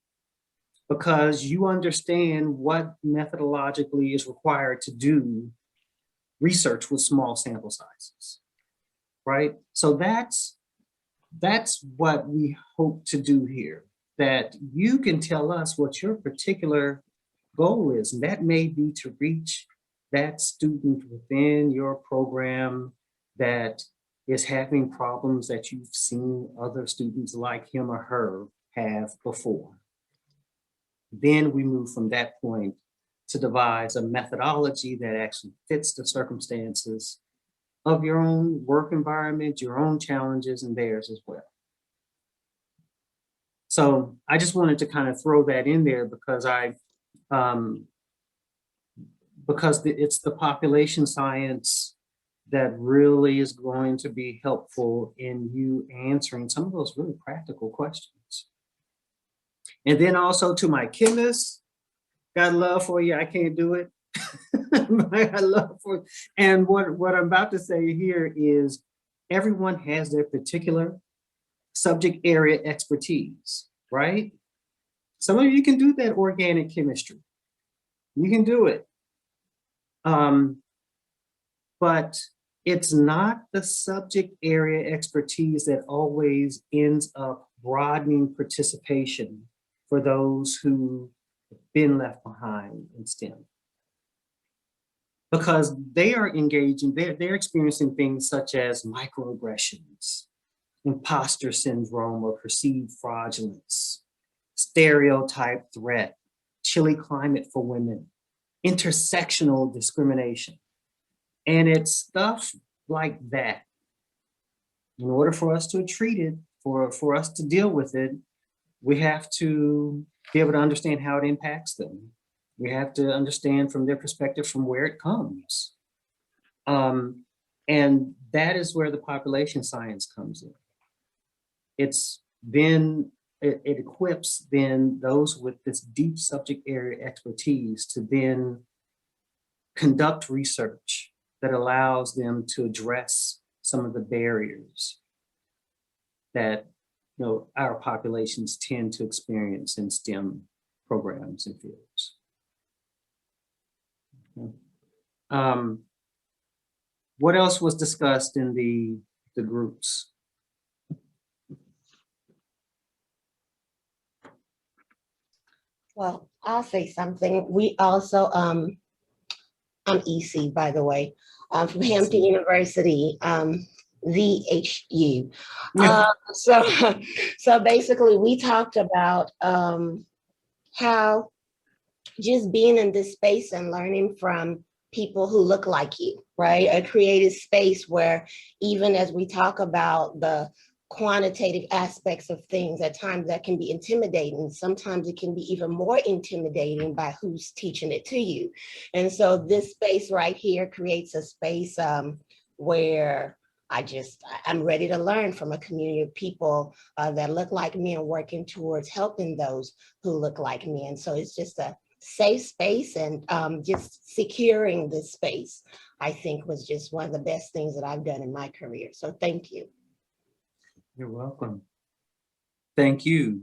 because you understand what methodologically is required to do research with small sample sizes, right? So that's what we hope to do here, that you can tell us what your particular goal is, and that may be to reach that student within your program that is having problems that you've seen other students like him or her have before. Then we move from that point to devise a methodology that actually fits the circumstances of your own work environment, your own challenges, and theirs as well. So I just wanted to kind of throw that in there because it's the population science that really is going to be helpful in you answering some of those really practical questions. And then also to my chemists, got love for you. I can't do it. I got love for you. And what I'm about to say here is everyone has their particular subject area expertise, right? Some of you can do that organic chemistry. You can do it. But it's not the subject area expertise that always ends up broadening participation for those who've been left behind in STEM. Because they are engaging, they're experiencing things such as microaggressions, imposter syndrome or perceived fraudulence, stereotype threat, chilly climate for women, intersectional discrimination. And it's stuff like that. In order for us to treat it, for us to deal with it, we have to be able to understand how it impacts them. We have to understand from their perspective from where it comes. And that is where the population science comes in. It equips then those with this deep subject area expertise to then conduct research that allows them to address some of the barriers that our populations tend to experience in STEM programs and fields. What else was discussed in the groups? Well, I'll say something. We also, I'm EC, by the way, from Hampton University, VHU. So basically we talked about how just being in this space and learning from people who look like you, right? A creative space where even as we talk about the quantitative aspects of things, at times that can be intimidating. Sometimes it can be even more intimidating by who's teaching it to you. And so this space right here creates a space where I'm ready to learn from a community of people that look like me and working towards helping those who look like me. And so it's just a safe space, and just securing this space, I think, was just one of the best things that I've done in my career. So thank you. You're welcome. Thank you.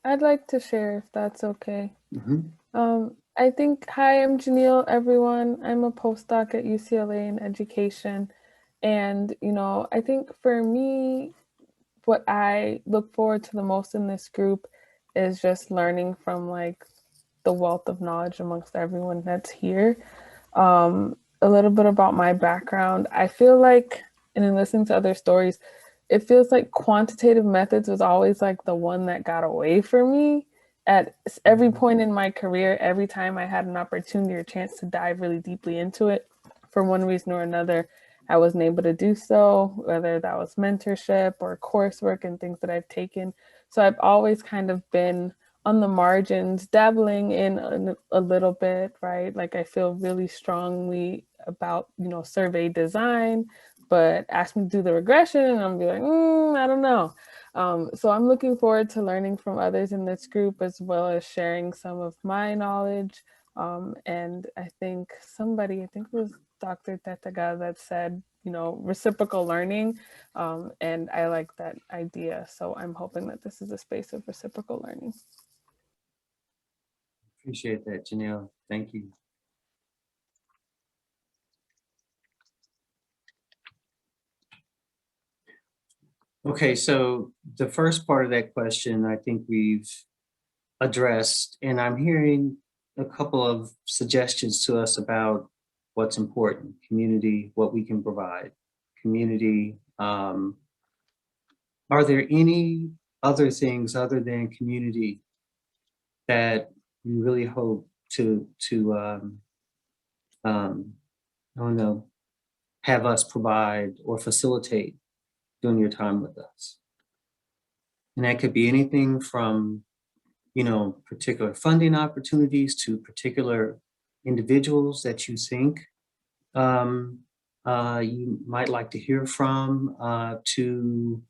I'd like to share if that's okay. Mm-hmm. I think, hi, I'm Janelle, everyone. I'm a postdoc at UCLA in education. And, I think for me, what I look forward to the most in this group is just learning from the wealth of knowledge amongst everyone that's here. A little bit about my background. I feel like, and in listening to other stories, it feels like quantitative methods was always the one that got away from me at every point in my career. Every time I had an opportunity or chance to dive really deeply into it, for one reason or another, I wasn't able to do so, whether that was mentorship or coursework and things that I've taken. So I've always kind of been on the margins, dabbling in a little bit, right? I feel really strongly about, survey design, but ask me to do the regression and I'm be like, I don't know. So I'm looking forward to learning from others in this group, as well as sharing some of my knowledge. And I think it was Dr. Tetaga that said, reciprocal learning. And I like that idea. So I'm hoping that this is a space of reciprocal learning. Appreciate that, Janelle. Thank you. Okay, so the first part of that question, I think we've addressed, and I'm hearing a couple of suggestions to us about what's important: community, what we can provide, community. Are there any other things other than community that you really hope to have us provide or facilitate during your time with us? And that could be anything from, particular funding opportunities to particular individuals that you think you might like to hear from, to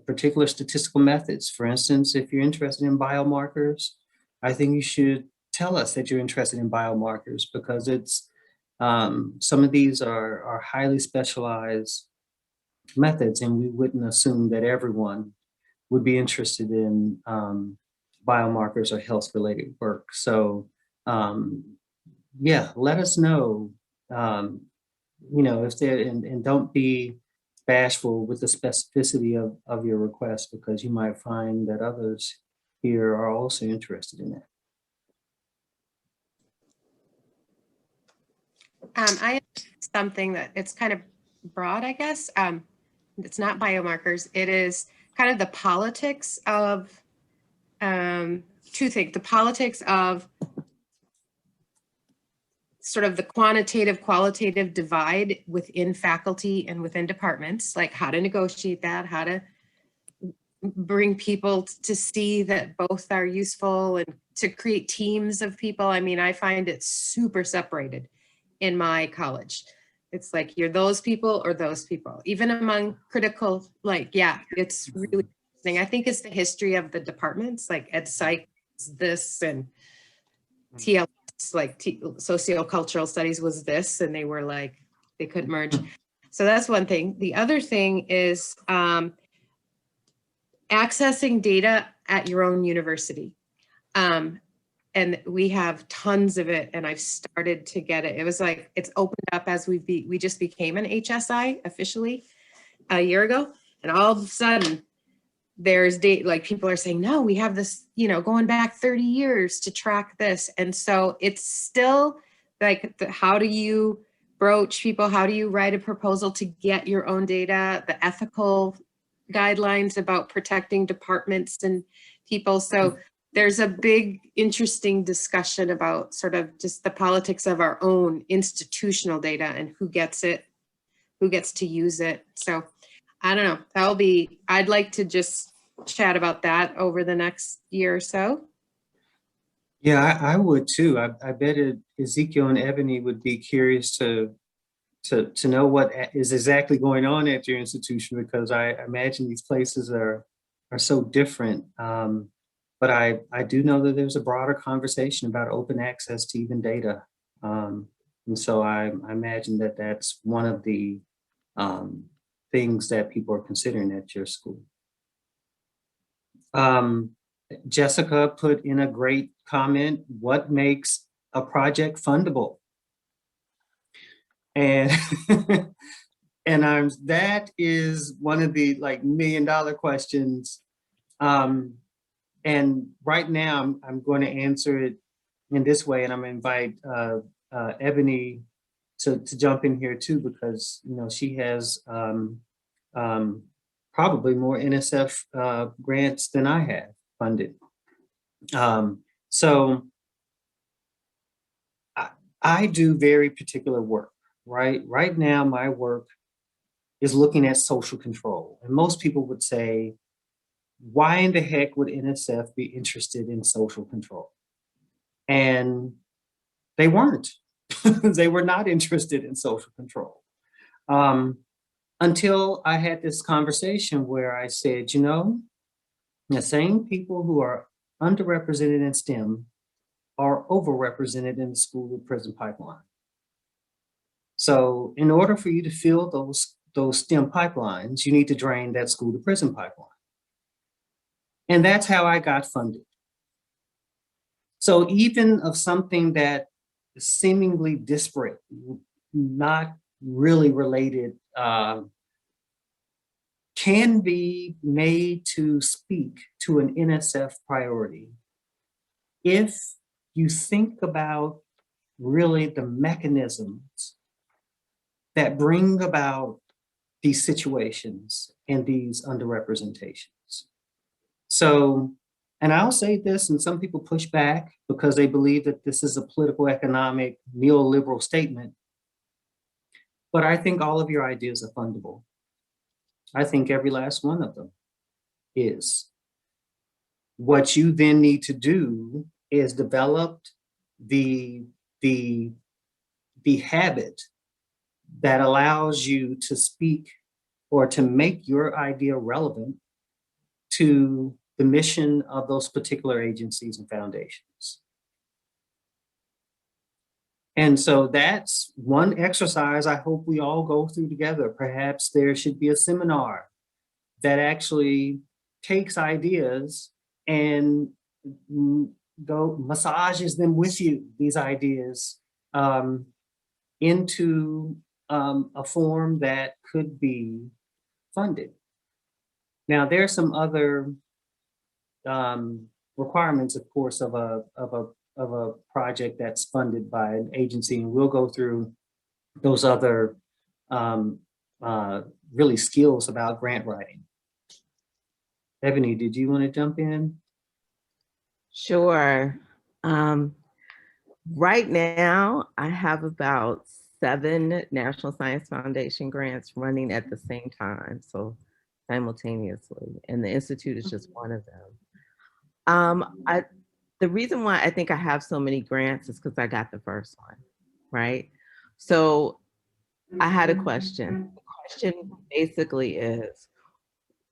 particular statistical methods. For instance, if you're interested in biomarkers, I think you should tell us that you're interested in biomarkers, because it's some of these are highly specialized methods, and we wouldn't assume that everyone would be interested in biomarkers or health-related work. So yeah, let us know, if there, and don't be bashful with the specificity of your request, because you might find that others here are also interested in that. I have something that it's kind of broad, I guess. It's not biomarkers. It is kind of the politics of two things. The politics of sort of the quantitative qualitative divide within faculty and within departments, like how to negotiate that, how to bring people to see that both are useful, and to create teams of people. I mean, I find it super separated in my college. It's like you're those people or those people, even among critical, like, yeah, it's really interesting. I think it's the history of the departments, like Ed Psych, this, and TLS, like sociocultural studies was this, and they were like, they couldn't merge. So that's one thing. The other thing is accessing data at your own university. And we have tons of it, and I've started to get it. It was like, it's opened up as we just became an HSI officially a year ago. And all of a sudden there's data, like people are saying, no, we have this, going back 30 years to track this. And so it's still like, how do you broach people? How do you write a proposal to get your own data, the ethical guidelines about protecting departments and people. So there's a big, interesting discussion about sort of just the politics of our own institutional data and who gets it, who gets to use it. So I don't know, I'd like to just chat about that over the next year or so. Yeah, I would too. I bet Ezekiel and Ebony would be curious to know what is exactly going on at your institution, because I imagine these places are so different. But I do know that there's a broader conversation about open access to even data. And so I imagine that that's one of the things that people are considering at your school. Jessica put in a great comment, what makes a project fundable? And and that is one of the like $1 million questions. And right now I'm going to answer it in this way, and I'm going to invite Ebony to jump in here too, because she has probably more NSF grants than I have funded. So I do very particular work, right? Right now, my work is looking at social control. And most people would say, why in the heck would NSF be interested in social control? And they weren't. They were not interested in social control. Until I had this conversation where I said, the same people who are underrepresented in STEM are overrepresented in the school to prison pipeline. So in order for you to fill those STEM pipelines, you need to drain that school to prison pipeline. And that's how I got funded. So even of something that is seemingly disparate, not really related, can be made to speak to an NSF priority if you think about really the mechanisms that bring about these situations and these underrepresentations. So, and I'll say this, and some people push back because they believe that this is a political economic neoliberal statement, but I think all of your ideas are fundable. I think every last one of them is. What you then need to do is develop the habit that allows you to speak or to make your idea relevant to the mission of those particular agencies and foundations. And so that's one exercise I hope we all go through together. Perhaps there should be a seminar that actually takes ideas and go massages them with you, these ideas, into a form that could be funded. Now, there are some other requirements, of course, of a project that's funded by an agency, and we'll go through those other really skills about grant writing. Ebony, did you want to jump in? Sure. Right now, I have about 7 National Science Foundation grants running at the same time, so simultaneously, and the Institute is just one of them. The reason why I think I have so many grants is because I got the first one, right? So I had a question. The question basically is,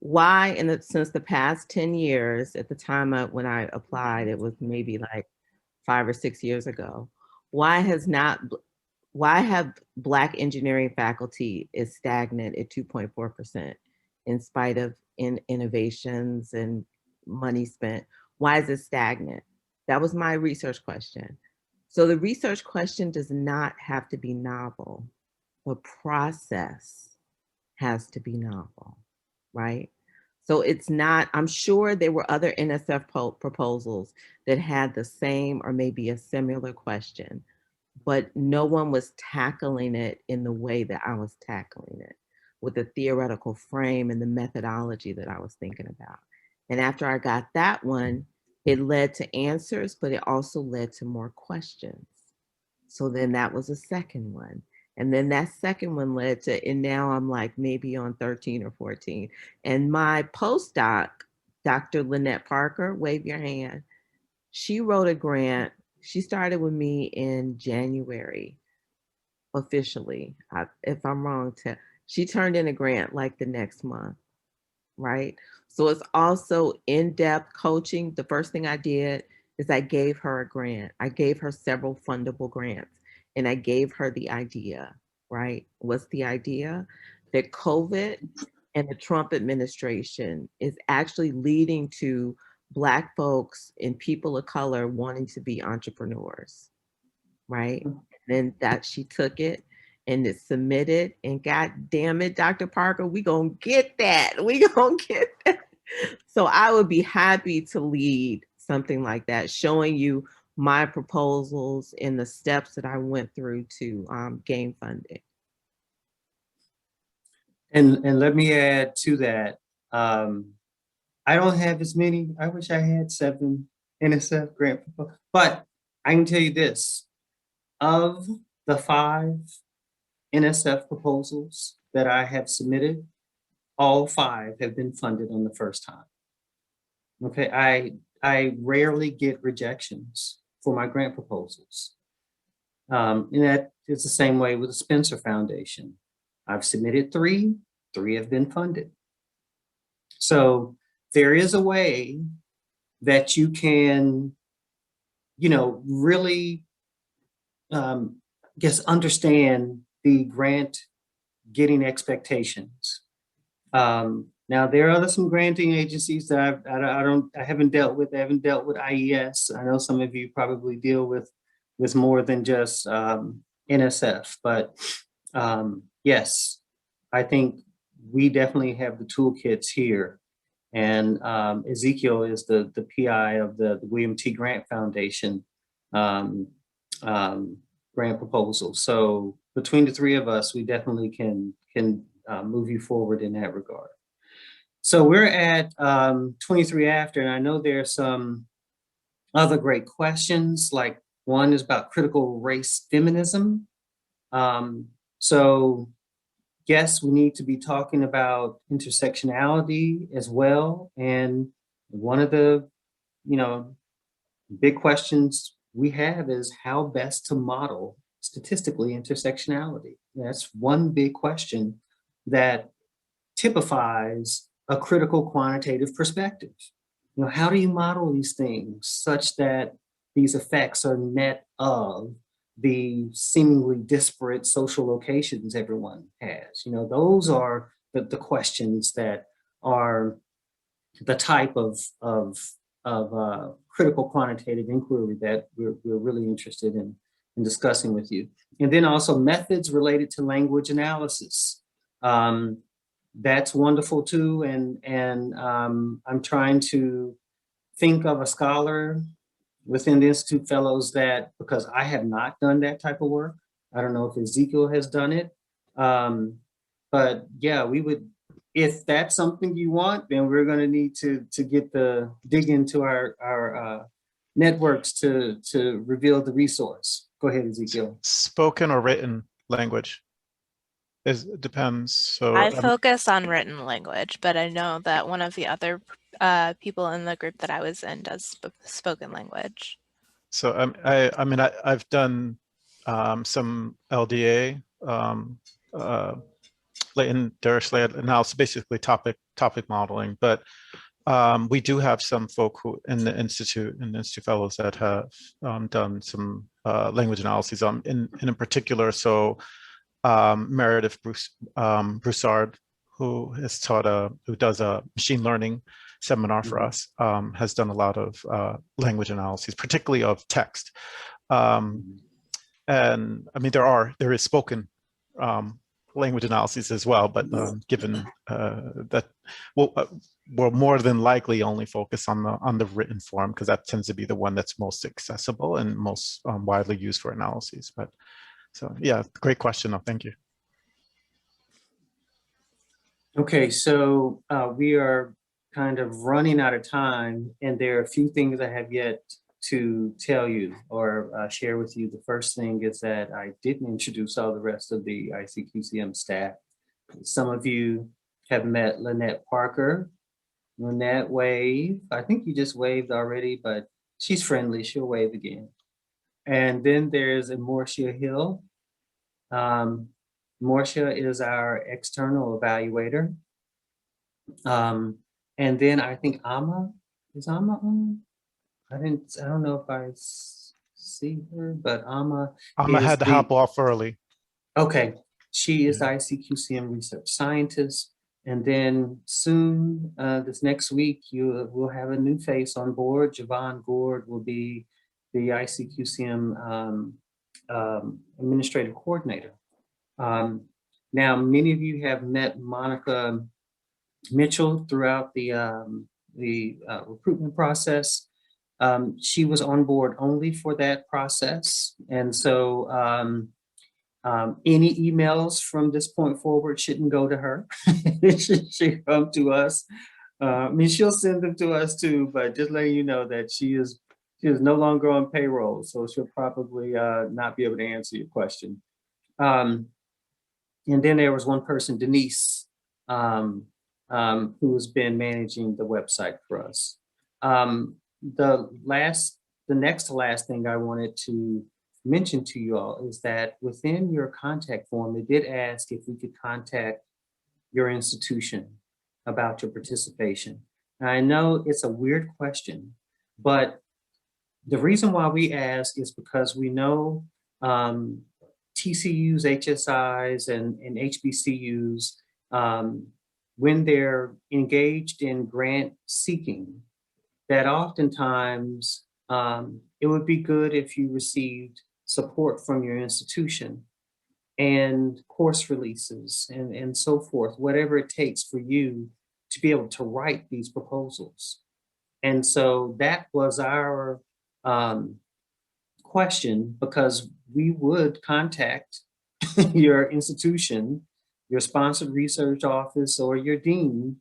why, since the past 10 years, at the time when I applied, it was maybe like 5 or 6 years ago, why have Black engineering faculty is stagnant at 2.4% in spite of innovations and money spent? Why is it stagnant? That was my research question. So the research question does not have to be novel. The process has to be novel, right? So it's not, I'm sure there were other NSF proposals that had the same or maybe a similar question, but no one was tackling it in the way that I was tackling it, with the theoretical frame and the methodology that I was thinking about. And after I got that one, it led to answers, but it also led to more questions. So then that was a second one. And then that second one led to, and now I'm like maybe on 13 or 14. And my postdoc, Dr. Lynette Parker, wave your hand. She wrote a grant. She started with me in January, officially. If I'm wrong, she turned in a grant like the next month, right? So it's also in-depth coaching. The first thing I did is I gave her a grant. I gave her several fundable grants. And I gave her the idea, right? What's the idea? That COVID and the Trump administration is actually leading to Black folks and people of color wanting to be entrepreneurs, right? And then that she took it and it submitted, and God damn it, Dr. Parker, we gonna get that. We gonna get that. So I would be happy to lead something like that, showing you my proposals and the steps that I went through to gain funding. And let me add to that. I don't have as many. I wish I had 7 NSF grant proposals, but I can tell you this: of the 5 NSF proposals that I have submitted, all 5 have been funded on the first time. Okay, I rarely get rejections for my grant proposals. And that is the same way with the Spencer Foundation. I've submitted 3 have been funded. So there is a way that you can, really, understand the grant getting expectations. Now there are some granting agencies that I haven't dealt with. I haven't dealt with IES. I know some of you probably deal with more than just NSF, but yes, I think we definitely have the toolkits here. And Ezekiel is the PI of the William T. Grant Foundation grant proposal. So between the 3 of us, we definitely can move you forward in that regard. So we're at 23 after, and I know there's some other great questions, like one is about critical race feminism. So yes, we need to be talking about intersectionality as well. And one of the, big questions we have is how best to model statistically intersectionality. That's one big question that typifies a critical quantitative perspective. You know, how do you model these things such that these effects are net of the seemingly disparate social locations everyone has? You know, those are the questions that are the type of critical quantitative inquiry that we're really interested in discussing with you. And then also methods related to language analysis. That's wonderful too. And I'm trying to think of a scholar within the Institute Fellows that, because I have not done that type of work. I don't know if Ezekiel has done it. But yeah, we would, if that's something you want, then we're going to need to dig into our networks to reveal the resource. Go ahead, Ezekiel. Spoken or written language? It depends. So I focus on written language, but I know that one of the other people in the group that I was in does spoken language. So I mean, I've done some LDA, latent Dirichlet analysis, basically topic modeling, but we do have some folk who in the Institute Fellows that have done some language analyses in particular. So Meredith Broussard, who has taught who does a machine learning seminar for us, has done a lot of language analyses, particularly of text. And I mean, there is spoken language analyses as well, but given that we'll more than likely only focus on the written form, because that tends to be the one that's most accessible and most widely used for analyses. But so yeah, great question though. Thank you. Okay, so we are kind of running out of time, and there are a few things I have yet to tell you or share with you. The first thing is that I didn't introduce all the rest of the ICQCM staff. Some of you have met Lynette Parker. Lynette, wave. I think you just waved already, but she's friendly. She'll wave again. And then there's Morcia Hill. Morcia is our external evaluator. And then I think Amma, is Amma on? I don't know if I see her, but Amma had to hop off early. Okay, she is the ICQCM research scientist. And then soon, this next week, we'll have a new face on board. Javon Gord will be the ICQCM administrative coordinator. Now, many of you have met Monica Mitchell throughout the recruitment process. She was on board only for that process. And so any emails from this point forward shouldn't go to her. It should come to us. I mean, she'll send them to us too, but just letting you know that she is no longer on payroll. So she'll probably not be able to answer your question. And then there was one person, Denise, who has been managing the website for us. The next to last thing I wanted to mention to you all is that within your contact form, it did ask if we could contact your institution about your participation. Now, I know it's a weird question, but the reason why we ask is because we know TCUs, HSIs, and HBCUs, when they're engaged in grant seeking, that oftentimes it would be good if you received support from your institution and course releases and so forth, whatever it takes for you to be able to write these proposals. And so that was our question, because we would contact your institution, your sponsored research office, or your dean,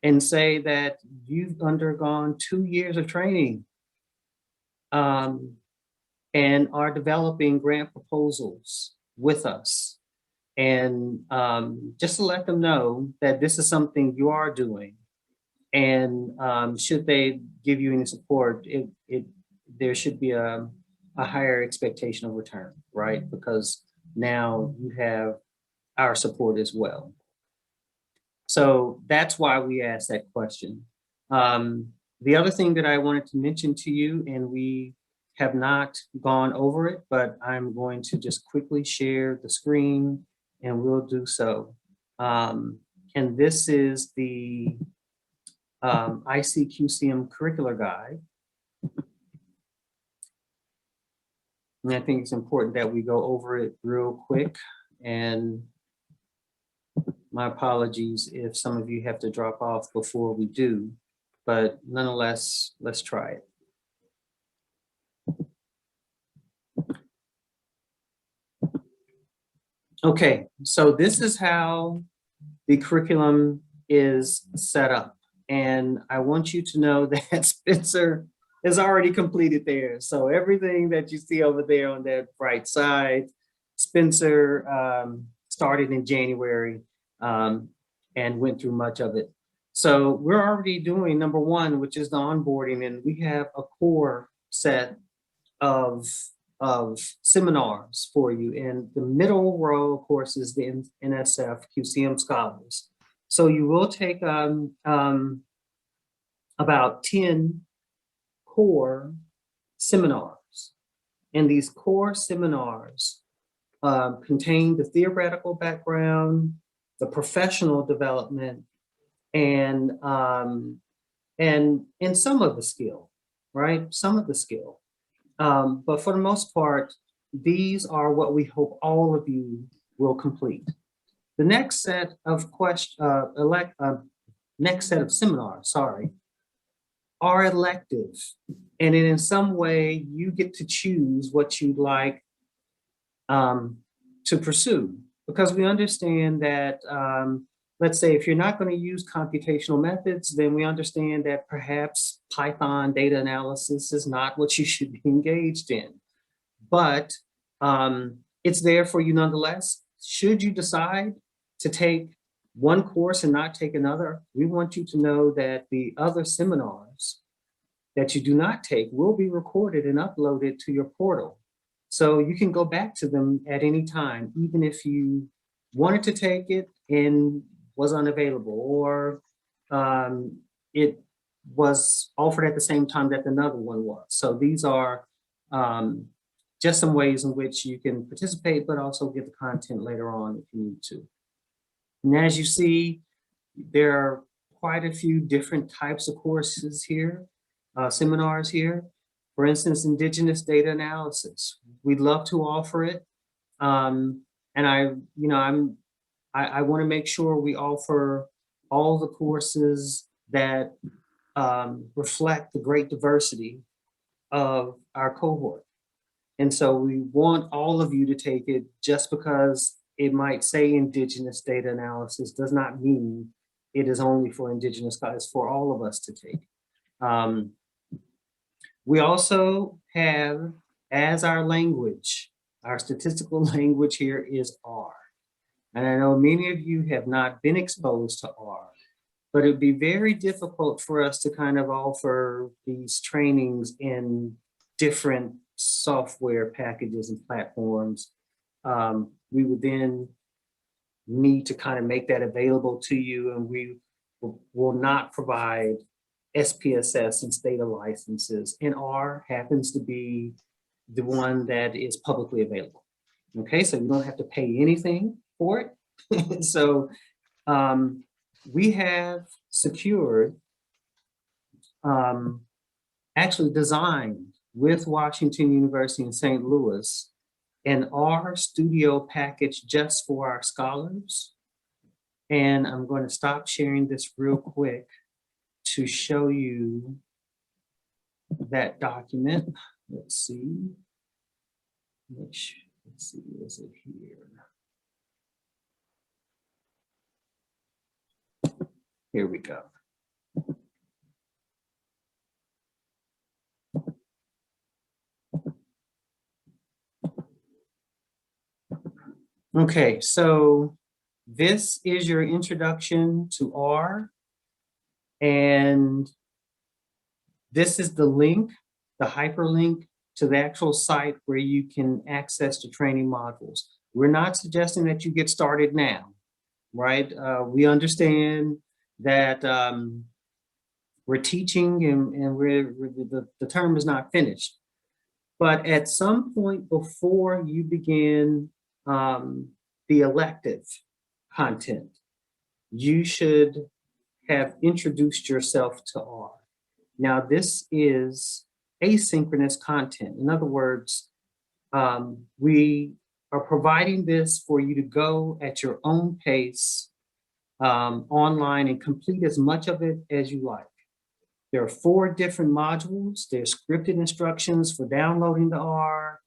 and say that you've undergone 2 years of training and are developing grant proposals with us. And just to let them know that this is something you are doing. And should they give you any support, there should be a higher expectation of return, right? Because now you have our support as well. So that's why we asked that question. The other thing that I wanted to mention to you, and we have not gone over it, but I'm going to just quickly share the screen and we'll do so. And this is the ICQCM curricular guide. And I think it's important that we go over it real quick. And my apologies if some of you have to drop off before we do, but nonetheless, let's try it. Okay, so this is how the curriculum is set up. And I want you to know that Spencer has already completed theirs. So everything that you see over there on that right side, Spencer started in January and went through much of it. So we're already doing number one, which is the onboarding, and we have a core set of seminars for you. And the middle row, of course, is the NSF QCM Scholars. So you will take about 10 core seminars. And these core seminars contain the theoretical background, the professional development, and some of the skill, right? Some of the skill. But for the most part, these are what we hope all of you will complete. The next set of seminars, are elective. And in some way, you get to choose what you'd like to pursue. Because we understand that, let's say if you're not going to use computational methods, then we understand that perhaps Python data analysis is not what you should be engaged in. But it's there for you nonetheless. Should you decide to take one course and not take another, we want you to know that the other seminars that you do not take will be recorded and uploaded to your portal. So you can go back to them at any time, even if you wanted to take it and was unavailable, or it was offered at the same time that another one was. So these are just some ways in which you can participate, but also get the content later on if you need to. And as you see, there are quite a few different types of courses here, seminars here. For instance, Indigenous data analysis. We'd love to offer it. And I want to make sure we offer all the courses that reflect the great diversity of our cohort. And so we want all of you to take it. Just because it might say Indigenous data analysis does not mean it is only for Indigenous guys, for all of us to take. We also have, as our language, our statistical language here is R. And I know many of you have not been exposed to R, but it'd be very difficult for us to kind of offer these trainings in different software packages and platforms. We would then need to kind of make that available to you, and we will not provide SPSS and STATA licenses, and R happens to be the one that is publicly available. Okay, so you don't have to pay anything for it. So we have secured, actually designed with Washington University in St. Louis, an R Studio package just for our scholars. And I'm going to stop sharing this real quick to show you that document. Let's see. Let's see, is it here? Here we go. Okay, so this is your introduction to R. And this is the link, the hyperlink to the actual site where you can access the training modules. We're not suggesting that you get started now. right? We understand that we're teaching and the term is not finished. But at some point before you begin the elective content, you should have introduced yourself to R. Now, this is asynchronous content. In other words, we are providing this for you to go at your own pace online and complete as much of it as you like. There are 4 different modules. There's scripted instructions for downloading the R.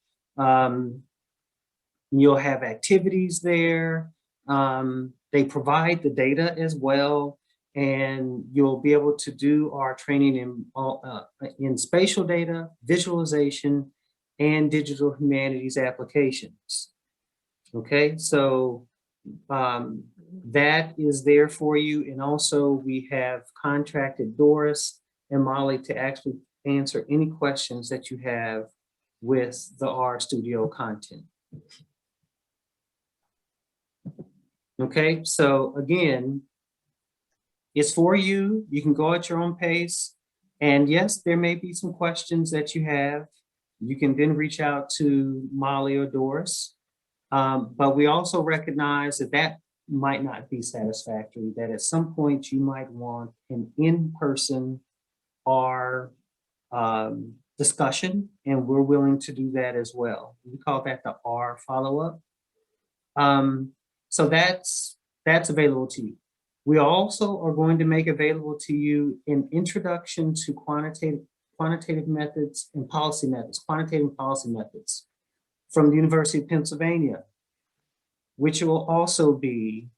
You'll have activities there. They provide the data as well, and you'll be able to do our training in spatial data, visualization, and digital humanities applications. Okay, so that is there for you. And also we have contracted Doris and Molly to actually answer any questions that you have with the RStudio content. Okay, so again, it's for you. You can go at your own pace. And yes, there may be some questions that you have. You can then reach out to Molly or Doris. But we also recognize that that might not be satisfactory, that at some point you might want an in-person or discussion, and we're willing to do that as well. We call that the R follow-up. So that's available to you. We also are going to make available to you an introduction to quantitative methods and policy methods, quantitative and policy methods from the University of Pennsylvania, which will also be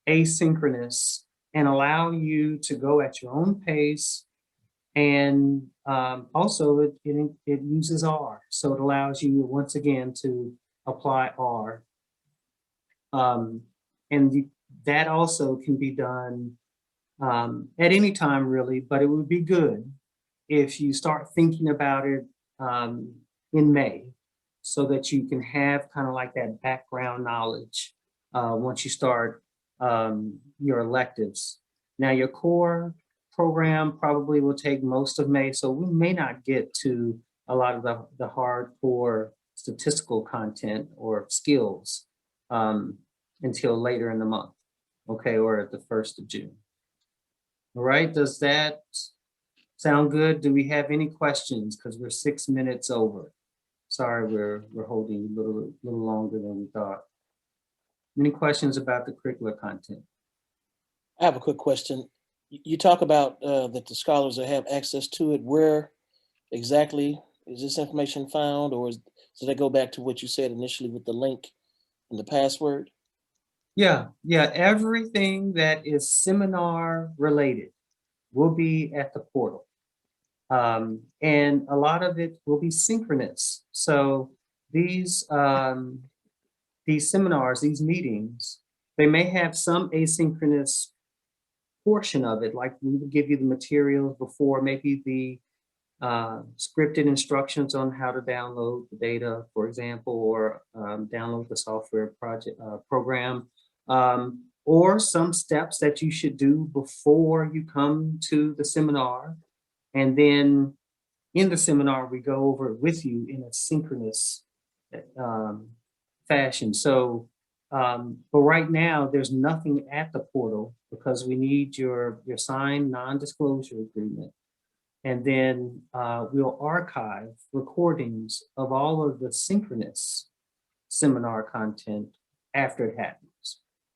asynchronous and allow you to go at your own pace. And also it uses R. So it allows you once again to apply R. That also can be done at any time really, but it would be good if you start thinking about it in May, so that you can have kind of like that background knowledge once you start your electives. Now your core program probably will take most of May, so we may not get to a lot of the hardcore statistical content or skills until later in the month, okay, or at the 1st of June. All right, does that sound good? Do we have any questions? Because we're 6 minutes over. Sorry, we're holding a little longer than we thought. Any questions about the curricular content? I have a quick question. You talk about that the scholars will have access to it. Where exactly is this information found, or does that go back to what you said initially with the link and the password? Yeah, everything that is seminar related will be at the portal. And a lot of it will be synchronous. So these seminars, these meetings, they may have some asynchronous portion of it, like we would give you the materials before, maybe the scripted instructions on how to download the data, for example, or download the software program, or some steps that you should do before you come to the seminar. And then in the seminar, we go over it with you in a synchronous fashion. So, but right now there's nothing at the portal because we need your signed non-disclosure agreement. And then we'll archive recordings of all of the synchronous seminar content after it happens.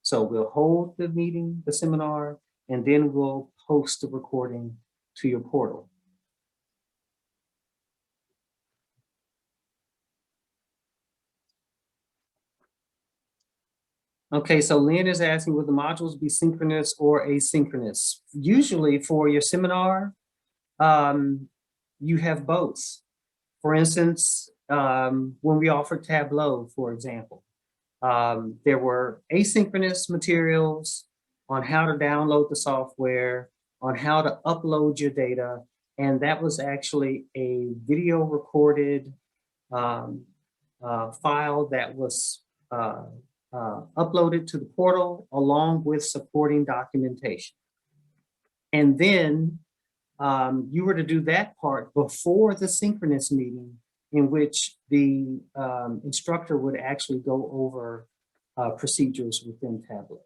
So we'll hold the meeting, the seminar, and then we'll post the recording to your portal. Okay, so Lynn is asking, will the modules be synchronous or asynchronous? Usually for your seminar, you have both. For instance, when we offered Tableau, for example, there were asynchronous materials on how to download the software, on how to upload your data, and that was actually a video recorded file that was uploaded to the portal along with supporting documentation. And then you were to do that part before the synchronous meeting, in which the instructor would actually go over procedures within Tableau.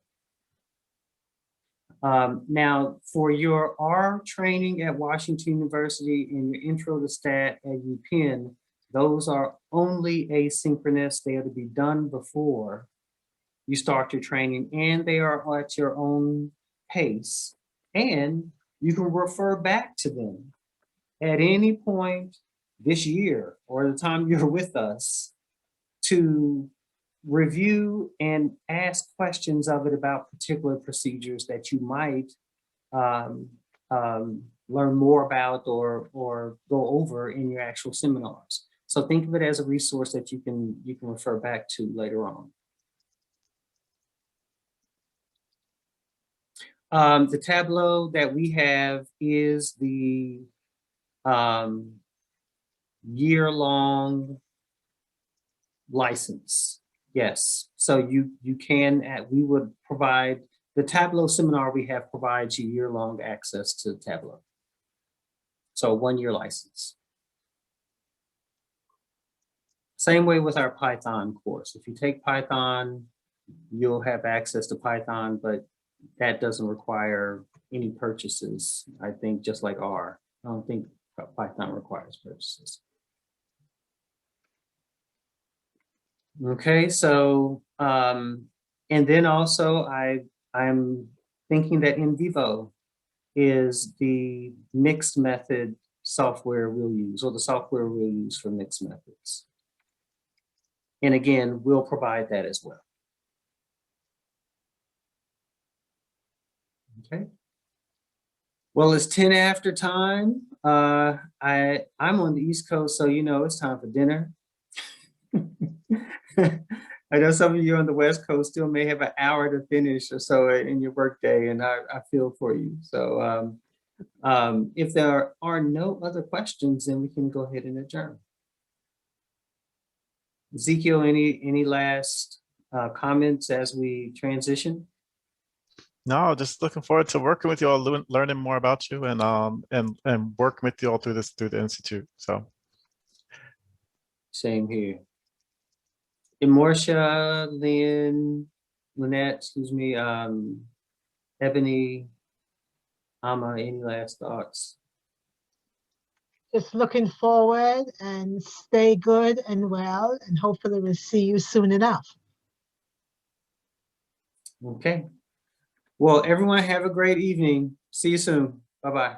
Now, for your R training at Washington University and your intro to stat at UPenn, those are only asynchronous. They are to be done before you start your training, and they are at your own pace. And you can refer back to them at any point this year or the time you're with us to review and ask questions of it about particular procedures that you might learn more about or go over in your actual seminars. So think of it as a resource that you can refer back to later on. The Tableau that we have is the year-long license. Yes, so you can, we would provide, the Tableau seminar we have provides you year-long access to Tableau. So 1-year license. Same way with our Python course. If you take Python, you'll have access to Python, but that doesn't require any purchases, I think, just like R. I don't think Python requires purchases. Okay, so, and then also I'm thinking that NVivo is the mixed method software we'll use, or the software we'll use for mixed methods. And again, we'll provide that as well. Okay. Well, it's 10 after time. I'm on the East Coast, so you know it's time for dinner. I know some of you on the West Coast still may have an hour to finish or so in your workday, and I feel for you. So if there are no other questions, then we can go ahead and adjourn. Ezekiel, any last comments as we transition? No, just looking forward to working with you all, learning more about you, and working with you all through the Institute. So same here. And Marcia, Lynette, excuse me, Ebony, Ama, any last thoughts? Just looking forward, and stay good and well, and hopefully we'll see you soon enough. Okay. Well, everyone have a great evening. See you soon. Bye-bye.